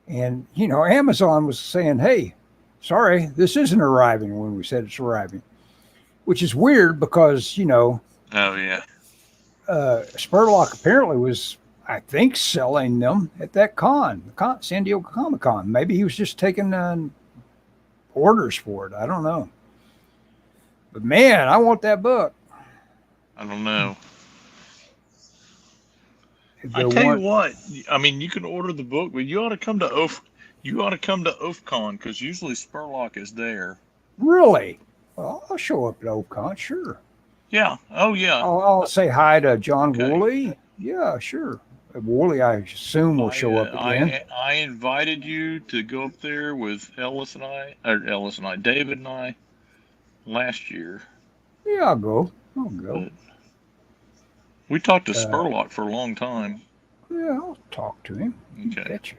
And, Amazon was saying, hey, sorry, this isn't arriving when we said it's arriving, which is weird because, Oh, yeah. Spurlock apparently was, I think, selling them at that San Diego Comic-Con. Maybe he was just taking orders for it. I don't know. But, man, I want that book. I don't know. I tell you what, I mean, you can order the book, but you ought to come to OFCon because usually Spurlock is there. Really? Well, I'll show up at OFCon, sure. Yeah. Oh, yeah. I'll say hi to John Woolley. Yeah, sure. Woolley, I assume, will show up again. I invited you to go up there with David and I, last year. Yeah, I'll go. But we talked to Spurlock for a long time. Yeah, I'll talk to him. Okay. Betcha.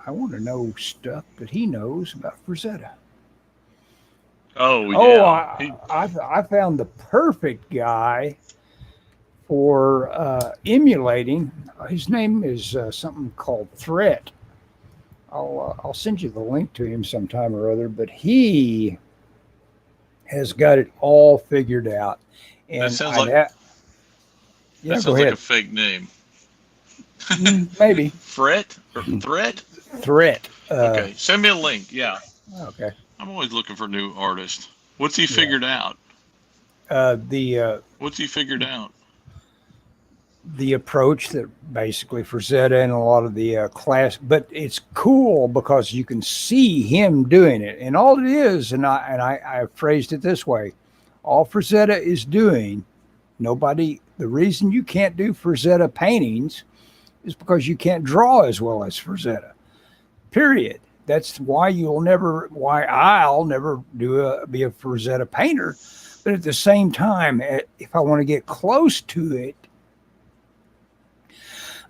I want to know stuff that he knows about Frazetta. Oh, yeah. I found the perfect guy for emulating. His name is something called Threat. I'll send you the link to him sometime or other, but he has got it all figured out. And that sounds that sounds like a fake name. Maybe. Threat? Threat? Threat. Okay, send me a link. Yeah. Okay. I'm always looking for new artists. What's he figured out? What's he figured out? The approach that basically Frazetta and a lot of the class, but it's cool because you can see him doing it, and all it is, and I phrased it this way: all Frazetta is doing. The reason you can't do Frazetta paintings is because you can't draw as well as Frazetta. Period. That's why I'll never be a Frazetta painter. But at the same time, if I want to get close to it,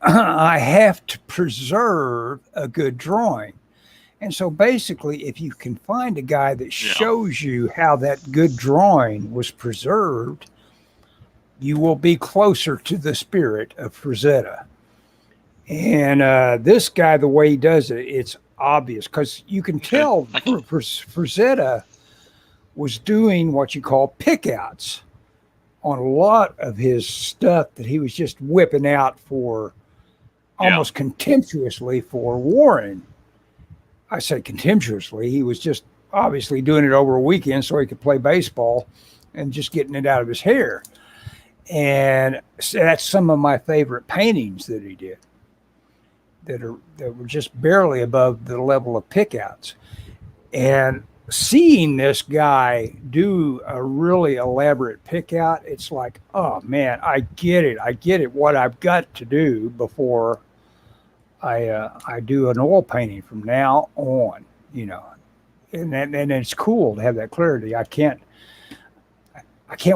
I have to preserve a good drawing. And so basically, if you can find a guy that shows you how that good drawing was preserved, you will be closer to the spirit of Frazetta. And this guy, the way he does it, it's obvious because you can tell Frazetta was doing what you call pickouts on a lot of his stuff that he was just whipping out for almost contemptuously for Warren. I say contemptuously. He was just obviously doing it over a weekend so he could play baseball and just getting it out of his hair. And that's some of my favorite paintings that he did that were just barely above the level of pickouts. And seeing this guy do a really elaborate pickout, it's like, oh man, I get it. What I've got to do before I do an oil painting from now on, and it's cool to have that clarity. I can't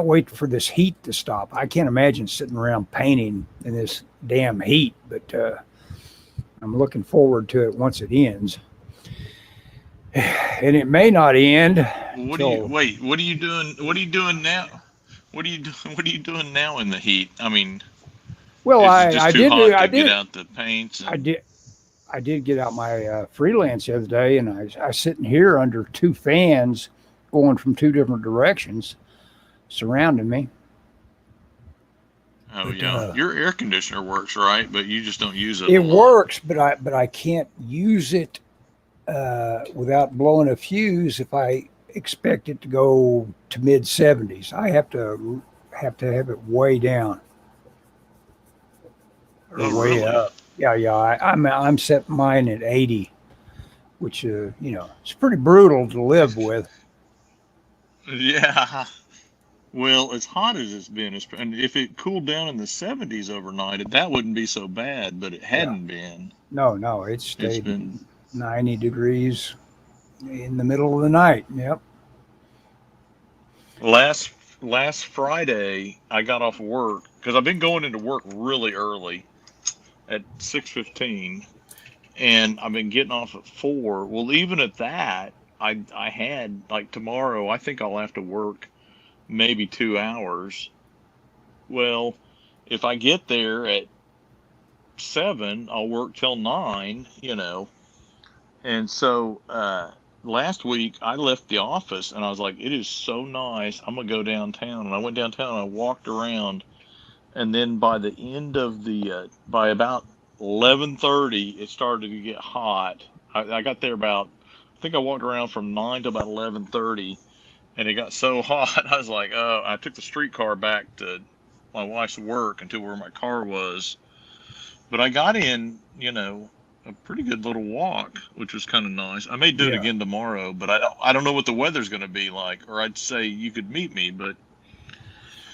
wait for this heat to stop. I can't imagine sitting around painting in this damn heat, but I'm looking forward to it once it ends. And it may not end. What are you doing? What are you doing now? What are you doing now in the heat? I mean, well, I did get out the paints. I did get out my freelance the other day, and I was sitting here under two fans going from two different directions surrounding me. Oh, yeah. Your air conditioner works, right? But you just don't use it. It works, but I can't use it without blowing a fuse if I expect it to go to mid 70s. I have to have it way down or way up. Yeah. I'm setting mine at 80, which it's pretty brutal to live with. Yeah. Well, as hot as it's been, and if it cooled down in the 70s overnight, that wouldn't be so bad, but it Yeah. hadn't been. No, it It's stayed been 90 degrees in the middle of the night. Yep. last last Friday I got off work because I've been going into work really early at 6:15, and I've been getting off at 4. Well, even at that, I had like tomorrow. I think I'll have to work maybe 2 hours. Well, if I get there at 7, I'll work till 9. And so last week I left the office and I was like, it is so nice. I'm gonna go downtown. And I went downtown and I walked around. And then by the end of by about 11:30, it started to get hot. I got there I think I walked around from 9 to about 11:30, and it got so hot. I was like, oh, I took the streetcar back to my wife's work until where my car was. But I got in, a pretty good little walk, which was kind of nice. I may do it Yeah. again tomorrow, but I don't know what the weather's going to be like. Or I'd say you could meet me, but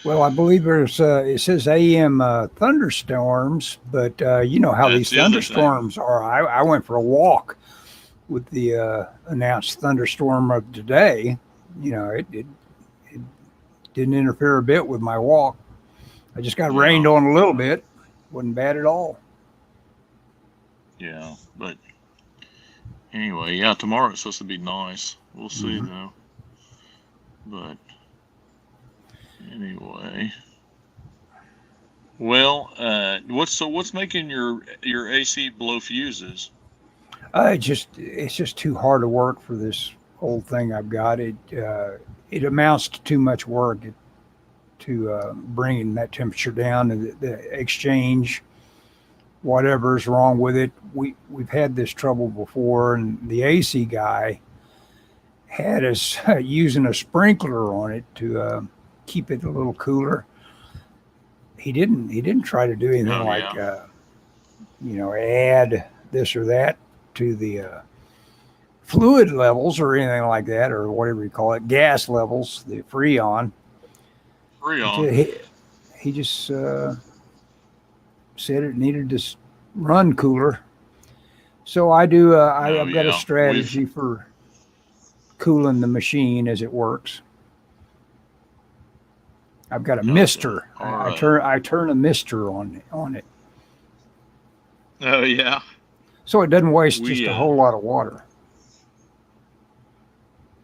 Well, I believe it says AM thunderstorms, but you know how that's these the other thing. thunderstorms are. I went for a walk with the announced thunderstorm of today. It didn't interfere a bit with my walk. I just got rained Yeah, on a little bit. Wasn't bad at all. yeah. But anyway, yeah, tomorrow it's supposed to be nice. We'll see Hmm. though. But anyway, well, what's making your AC blow fuses? It's just too hard to work for this old thing I've got. It amounts to too much work to bringing that temperature down, and the exchange, whatever's wrong with it. We've had this trouble before, and the AC guy had us using a sprinkler on it to keep it a little cooler. He didn't try to do anything Oh like yeah, add this or that to the fluid levels or anything like that, or whatever you call it, gas levels, the freon. He Freon. just, he, he just said it needed to run cooler. So I do. Oh I've got a yeah, we've strategy for cooling the machine as it works. I've got a gotcha. mister. All right. I turn a mister on it, Oh yeah, so it doesn't waste just we a whole lot of water.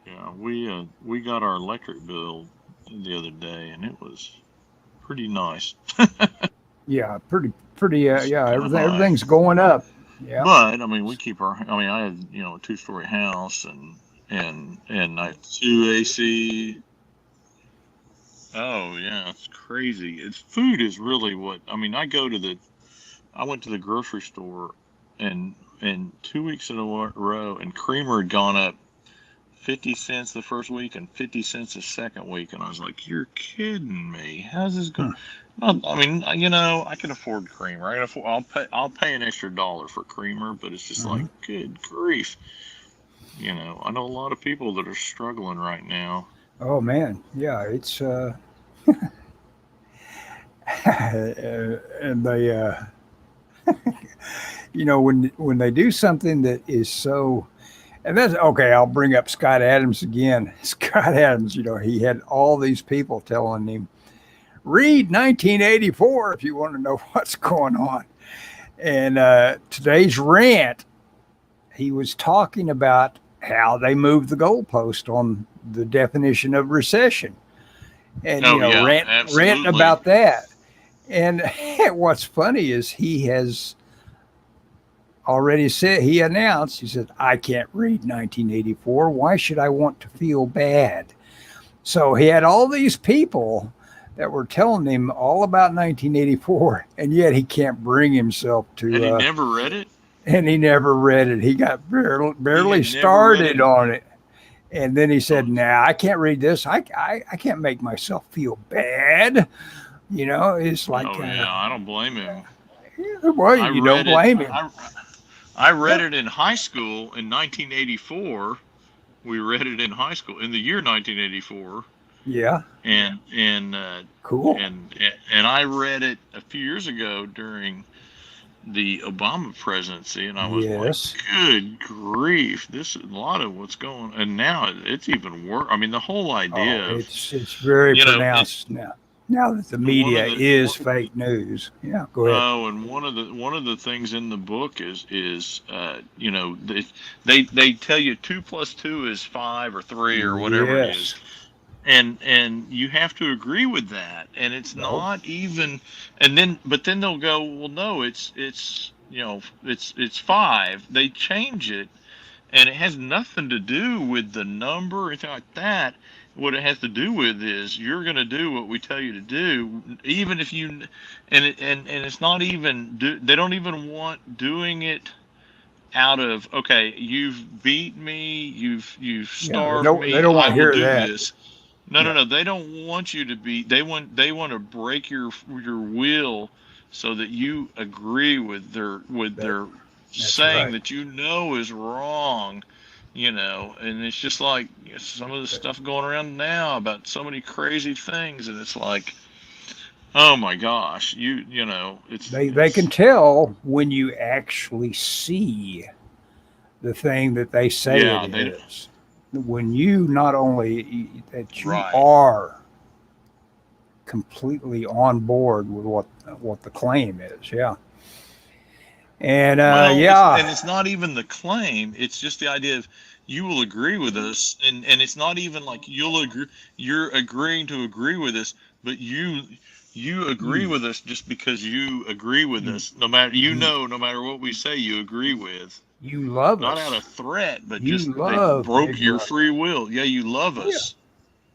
yeah we got our electric bill the other day, and it was pretty nice. Yeah, pretty. It's Yeah, kind of high, everything's going up. Yeah. but I mean we keep our. I mean I had a 2-story house, and I have 2 AC. Oh yeah, it's crazy. It's food is really what I mean. I went to the grocery store, and 2 weeks in a row, and creamer had gone up 50 cents the first week and 50 cents the second week, and I was like, "You're kidding me? How's this going?" Hmm. I mean, I can afford creamer. I'll pay an extra dollar for creamer, but it's just like, Mhm. good grief. I know a lot of people that are struggling right now. Oh man, yeah, it's and they when they do something that is so, and that's okay. I'll bring up Scott Adams again. Scott Adams, he had all these people telling him, read 1984 if you want to know what's going on. And today's rant, he was talking about how they moved the goalpost on the definition of recession, and Oh yeah, ranting absolutely. about that. And what's funny is he has already said, he announced, he said, I can't read 1984. Why should I want to feel bad? So he had all these people that were telling him all about 1984, and yet he can't bring himself Had to, he never read it? and he never read it. He got He barely had never read started it. on it. And then he said, Oh, nah, I can't read this. I can't make myself feel bad. It's like, oh yeah, I don't blame him. well, I you don't read it. blame him. I read Yeah. it in high school in 1984. We read it in high school in the year 1984, Yeah. and Cool. and I read it a few years ago during the Obama presidency, and I was like, Yes. "Good grief! This is a lot of what's going." And now it's even worse. I mean, the whole idea Oh, of it's very it, pronounced now. Now that the one of media the is one, fake news. Yeah. Go ahead. oh, and one of the things in the book is they tell you 2 plus 2 is 5 or 3 or whatever it is, Yes. and you have to agree with that, and it's No. not even, and then but then they'll go, well, no, it's it's 5. They change it, and it has nothing to do with the number or anything like that. What it has to do with is you're going to do what we tell you to do, even if you, and it's not even they don't even want doing it out of, okay, you've beat me, you've Yeah. starved They me, don't want I to will hear do that. this. No, no, Yeah. no. They don't want you to be. They want to break your will so that you agree with That their that's saying right. that is wrong. And it's just like some of the stuff going around now about so many crazy things, and it's like, oh my gosh, They can tell when you actually see the thing that they say it yeah, they is. When you not only that you right. are completely on board with what the claim is. Yeah. And Well, yeah. it's not even the claim. It's just the idea of you will agree with us, and it's not even like you'll agree. You're agreeing to agree with us, but you agree Mm, with us just because you agree with mm, us. No matter you no matter what we say, you agree with. you love Not out us. of threat, but You just they love broke Big your Brother. free will. Yeah, you love Oh yeah. us.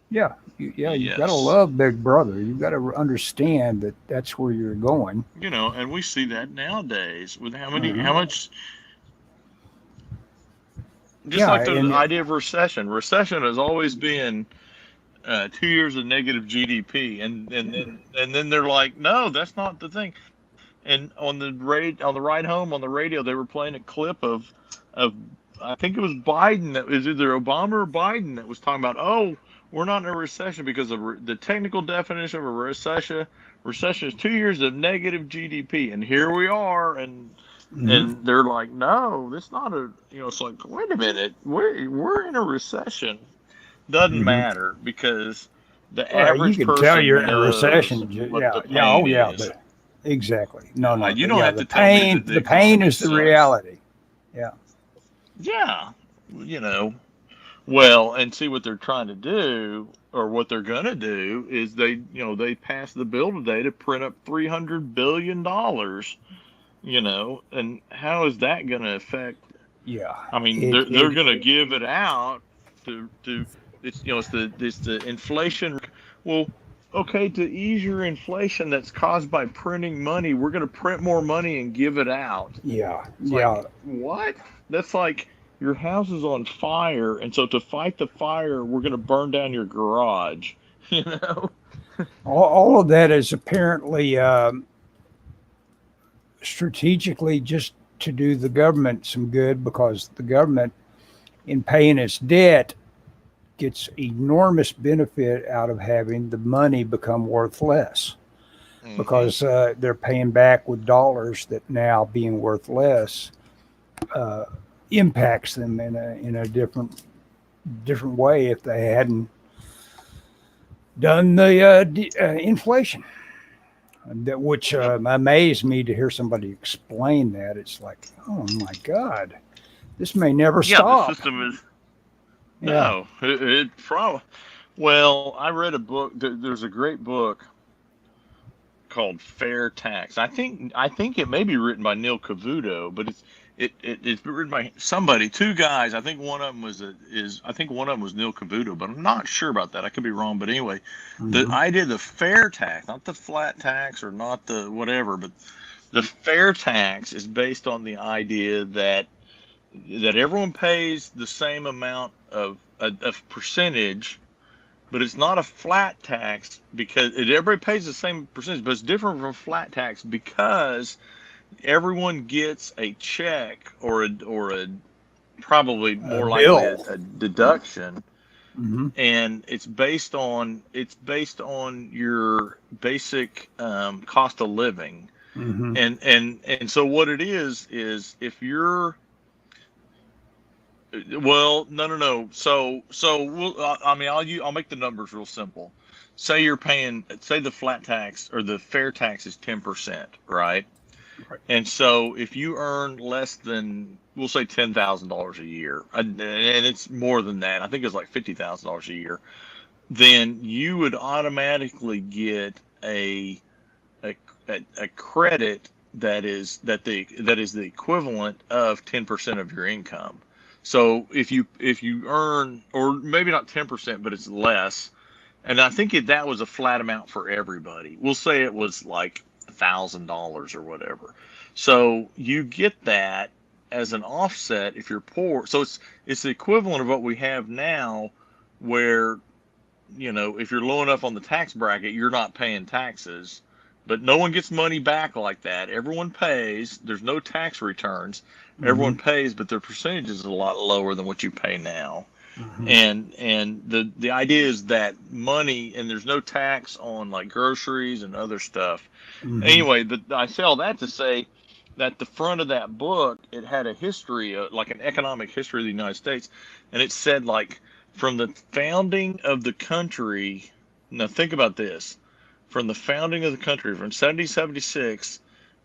Yeah. Yeah. You've got to Yes. love Big Brother. You've got to understand that that's where you're going. And we see that nowadays with Uh-huh. how much, just Yeah. like the And idea of recession. Recession has always been 2 years of negative GDP, and then they're like, no, that's not the thing. And on the ride home on the radio, they were playing a clip of I think it was Biden, that was either Obama or Biden, that was talking about, oh, we're not in a recession because of the technical definition of a recession is 2 years of negative GDP, and here we are, mhm. and they're like, no, that's not it's like, wait a minute, we're in a recession. Doesn't Mhm. matter because the Well, you average can tell you're person in a knows recession. what Yeah. the Yeah. pain Oh yeah. is. But exactly. No. No. You don't Yeah. have to tell me that the The pain economy is the sucks. reality. Yeah. Yeah, you know. Well, and see what they're trying to do, or what they're gonna do, is they passed the bill today to print up $300 billion. And how is that gonna affect? Yeah. I mean, they're gonna give it out to it's the inflation. Well, okay, to ease your inflation that's caused by printing money, we're gonna print more money and give it out. Yeah. It's like, Yeah. what? That's like your house is on fire, and so to fight the fire, we're gonna burn down your garage. You know? All of that is apparently strategically just to do the government some good because the government, in paying its debt, gets enormous benefit out of having the money become worth less Mm-hmm. because they're paying back with dollars that now being worth less uh, impacts them in a different way if they hadn't done the inflation. That which Yep. amazed me to hear somebody explain that. It's like, oh my God, this may never Yeah, the stop. system is Yeah. no. It probably. Well, I read a book. There's a great book called Fair Tax. I think it may be written by Neil Cavuto, but it's written by somebody, two guys. I think one of them was Neil Cavuto, but I'm not sure about that. I could be wrong, but anyway, the Hmm. idea of the fair tax, not the flat tax or not the whatever, but the fair tax is based on the idea that everyone pays the same amount of percentage, but it's not a flat tax because everybody pays the same percentage, but it's different from flat tax because everyone gets a check or a probably more likely Bill. a deduction and it's based on your basic cost of living. And so what it is if you're, well, no. So I'll make the numbers real simple. Say the flat tax or the fair tax is 10%, right? And so if you earn less than, we'll say $10,000 a year, and it's more than that, I think it's like $50,000 a year, then you would automatically get a credit that is the equivalent of 10% of your income. So if you earn, or maybe not 10%, but it's less, and I think that was a flat amount for everybody. We'll say it was like $1,000 or whatever. So you get that as an offset if you're poor. So it's the equivalent of what we have now, where, if you're low enough on the tax bracket, you're not paying taxes, but no one gets money back like that. Everyone pays. There's no tax returns. Everyone pays, but their percentage is a lot lower than what you pay now. And the idea is that money, and there's no tax on like groceries and other stuff. Anyway, I say all that to say that the front of that book, it had a history, like an economic history of the United States, and it said, like, from the founding of the country. Now think about this: from the founding of the country, from 1776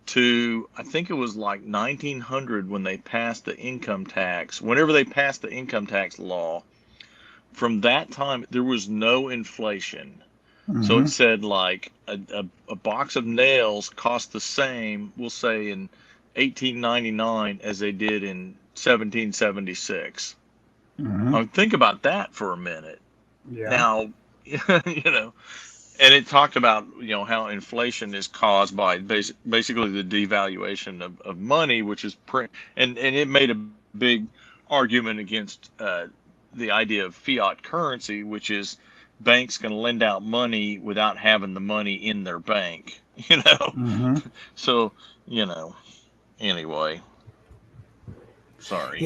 to, I think it was like 1900 when they passed the income tax. Whenever they passed the income tax law, from that time there was no inflation. So it said like a box of nails cost the same, we'll say, in 1899 as they did in 1776. Think about that for a minute. Now, and it talked about, how inflation is caused by basically the devaluation of money, which is and it made a big argument against the idea of fiat currency, which is banks can lend out money without having the money in their bank, So, anyway, sorry.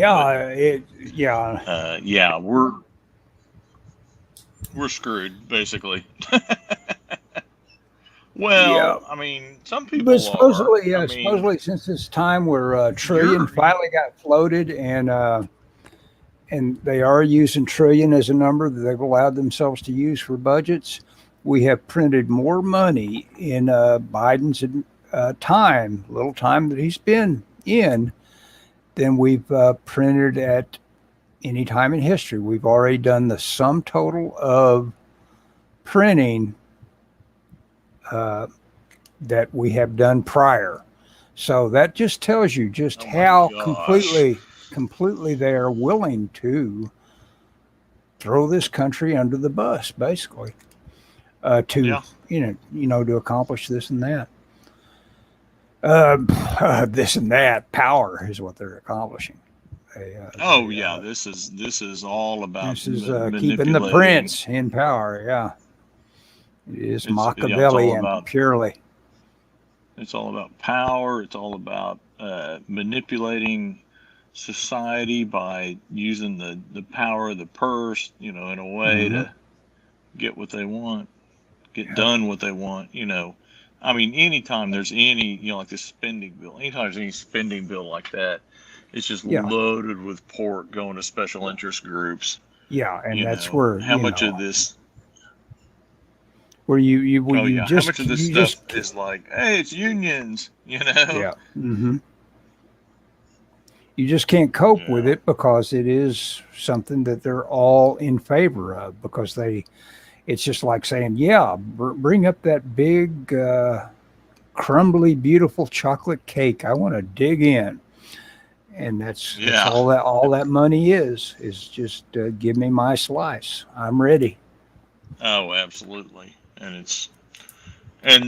We're screwed, basically. Well, I mean, some people but supposedly, are. Supposedly since this time where Trillion finally got floated, and they are using trillion as a number that they've allowed themselves to use for budgets, we have printed more money in Biden's little time that he's been in, than we've printed at any time in history. We've already done the sum total of printing that we have done prior. So that just tells you just how completely they are willing to throw this country under the bus, basically, to accomplish this and that. This and that power is what they're accomplishing. This is all about keeping the prince in power. Yeah, it is Machiavellian purely. It's all about power. It's all about manipulating society by using the power of the purse, in a way to get what they want, done what they want. I mean, anytime there's any, like the spending bill, anytime there's any spending bill like that, it's just loaded with pork going to special interest groups. Yeah, and that's where how much of this. Where you just, how much of this stuff is like, hey, it's unions, Yeah. You just can't cope with it because it is something that they're all in favor of, because it's just like saying, bring up that big, crumbly, beautiful chocolate cake. I want to dig in. And that's all that money is just give me my slice. I'm ready. Oh, absolutely. And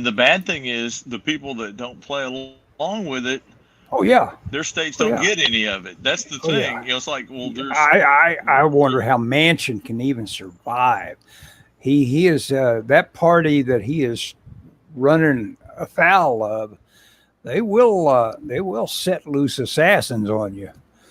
the bad thing is the people that don't play along with it. Oh yeah, their states don't get any of it. That's the thing. It's like, well, there's. I wonder how Manchin can even survive. He is that party that he is running afoul of. They will set loose assassins on you.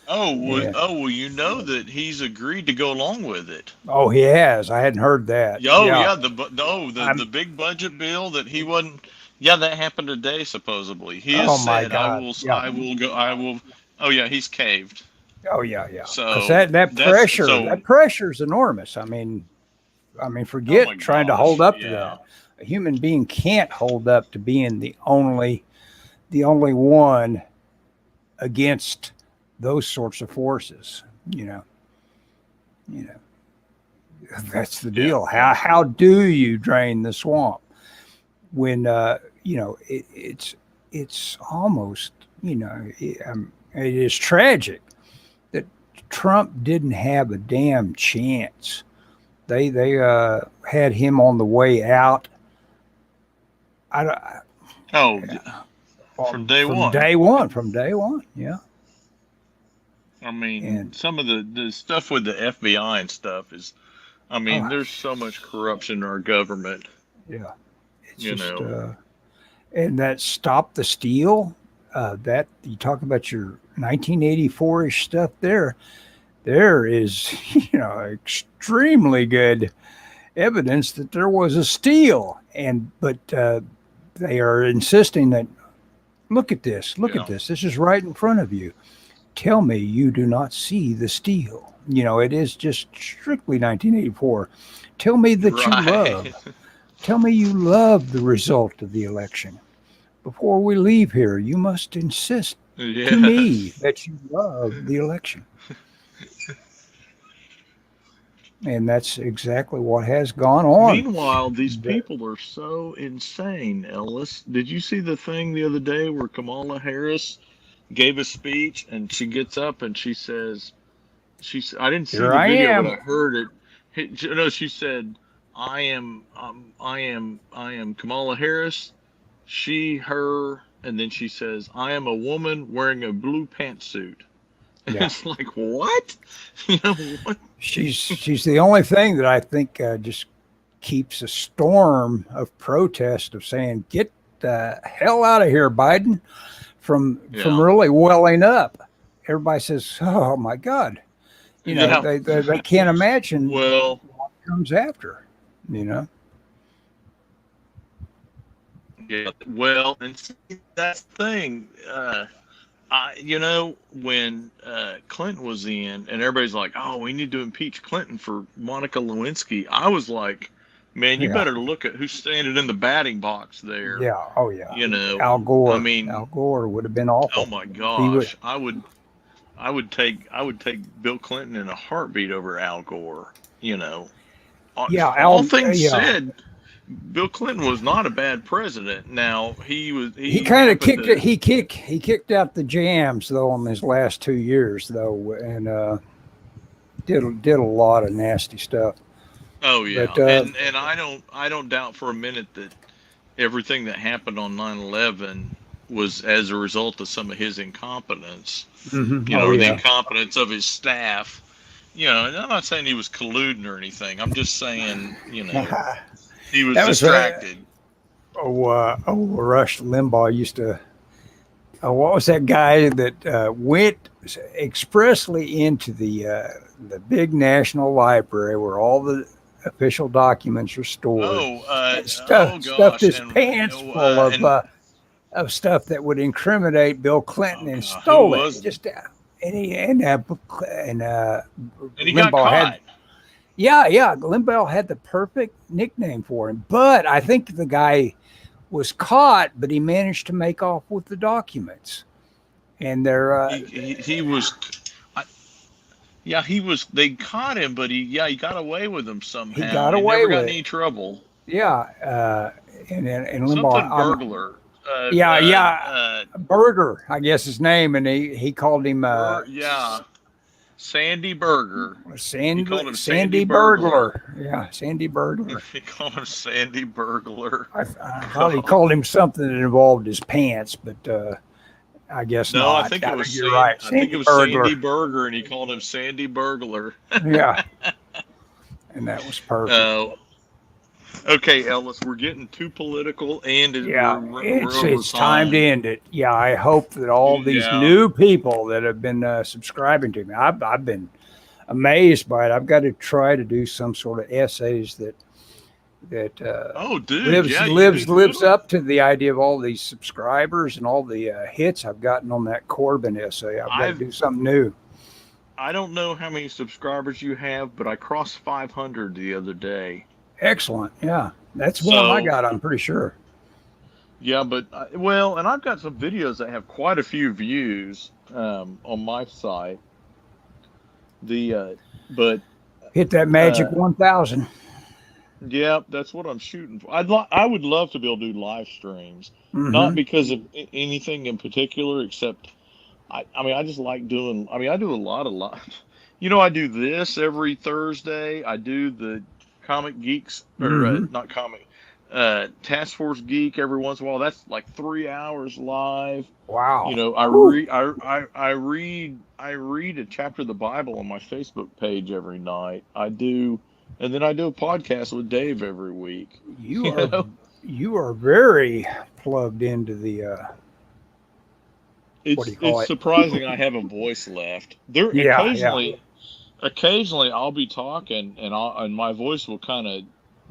Yeah. Well, you know that he's agreed to go along with it. Oh, he has. I hadn't heard that. Oh Yeah. yeah, the I'm. big budget bill that he wasn't. Yeah, that happened today supposedly. He has Oh my said, God. Yeah. I will go, I will. Oh yeah, he's caved. Oh yeah. Yeah. Because So that's that so. pressure is enormous. Oh my Forget trying to hold gosh, up to yeah, that. A human being can't hold up to being the only one against those sorts of forces. You know. You know. That's the yeah, deal. yeah. How do you drain the swamp when it's almost it is tragic that Trump didn't have a damn chance. They had him on the way out. I Oh, from day from one. day one. From day one. Yeah. I mean, And some of the stuff with the FBI and stuff is. I mean, oh there's so much corruption in our government. yeah, it's You just know. and that stop the steal. That you talk about your 1984ish stuff there. There is extremely good evidence that there was a steal, but they are insisting that look at this, look at Yeah. this. This is right in front of you. Tell me you do not see the steal. It is just strictly 1984. Tell me that you Right. love. Tell me you love the result of the election. Before we leave here, you must insist to me Yes. that you love the election. And that's exactly what has gone on. Meanwhile, these The- people are so insane, Ellis. Did you see the thing the other day where Kamala Harris gave a speech and she gets up and she says, I didn't see Here the I video, but am. I heard it. No, she said, I am Kamala Harris, she, her, and then she says, I am a woman wearing a blue pantsuit. And Yeah. it's like, what? You know, what? She's the only thing that I think just keeps a storm of protest of saying, get the hell out of here, Biden, from Yeah. really welling up. Everybody says, oh my God. Yeah. They can't imagine Well, what comes after, you know. yeah. Well, and see, that's the thing. When Clinton was in, and everybody's like, "Oh, we need to impeach Clinton for Monica Lewinsky," I was like, "Man, you Yeah. better look at who's standing in the batting box there." Yeah. Oh yeah. You know, Al I Gore. mean, Al Gore would have been oh awful. my He would. gosh, I would take Bill Clinton in a heartbeat over Al Gore. You know, Yeah. all things Yeah. said, Bill Clinton was not a bad president. Now He he kind of happened kicked it. to. He kicked out the jams though in his last 2 years though, and did a lot of nasty stuff. Oh yeah, But and I don't doubt for a minute that everything that happened on 9/11 was as a result of some of his incompetence, oh or the yeah, incompetence of his staff. And I'm not saying he was colluding or anything. I'm just saying, he was that was distracted. Rush Limbaugh used to. What was that guy that went expressly into the big national library where all the official documents are stored? And stuffed Gosh, his and pants full of stuff that would incriminate Bill Clinton, oh and god, who stole it. was Just and he and he got Limbaugh caught? had Limbaugh had the perfect nickname for him. But I think the guy was caught, but he managed to make off with the documents. And they're He was. Yeah, he was. They caught him, but he got away with them he somehow. got He away never got with in it. any trouble. And Limbaugh, Something burglar. Berger, I guess his name, and he called him Sandy Burger. He called him Sandy Burglar. Burglar. Yeah, Sandy Burglar. He called him Sandy Burglar. I thought he called him something that involved his pants, but I guess No, not. I think it was. You're right. I think it was Burglar. Sandy Burger, and he called him Sandy Burglar. Yeah, and that was perfect. Okay, Ellis, we're getting too political, and Yeah, we're over it's time to time. end it. Yeah, I hope that all these Yeah. new people that have been subscribing to me, I've been amazed by it. I've got to try to do some sort of essays that Oh, dude, lives yeah, you do lives too. up to the idea of all these subscribers and all the hits I've gotten on that Corbin essay. I've got to I've do something new. I don't know how many subscribers you have, but I crossed 500 the other day. Excellent. Yeah, that's more than I So got. I'm pretty sure. yeah, but well, and I've got some videos that have quite a few views on my site. The but Hit that magic uh, 1,000. Yeah, that's what I'm shooting for. I would love to be able to do live streams, not Mm-hmm. because of anything in particular, except I mean I just like doing. I mean I do a lot of live. You know, I do this every Thursday. I do the Comic Geeks or Mm-hmm. not comic Task Force Geek every once in a while. That's like 3 hours live. You Wow. know, Whew. I read a chapter of the Bible on my Facebook page every night. I do, and then I do a podcast with Dave every week. You You are know, you are very plugged into the what do you call it's it? surprising I have a voice left. There Yeah, yeah. occasionally I'll be talking and my voice will kind of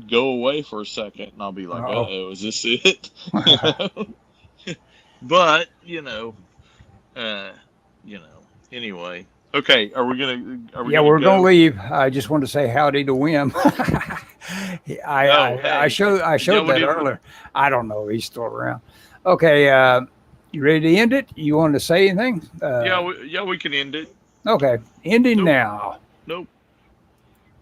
go away for a second, and I'll be like, Uh "Uh-oh, is this it?" You oh. know. But uh, you know. Anyway, okay. Are we Yeah, gonna we're gonna go? leave. I just want to say howdy to Wim. Oh, I hey. Yeah, showed we that didn't. earlier. I don't know. He's still around. Okay, you ready to end it? You want to say anything? Yeah, we can end it. Okay, ending Nope. now. Nope.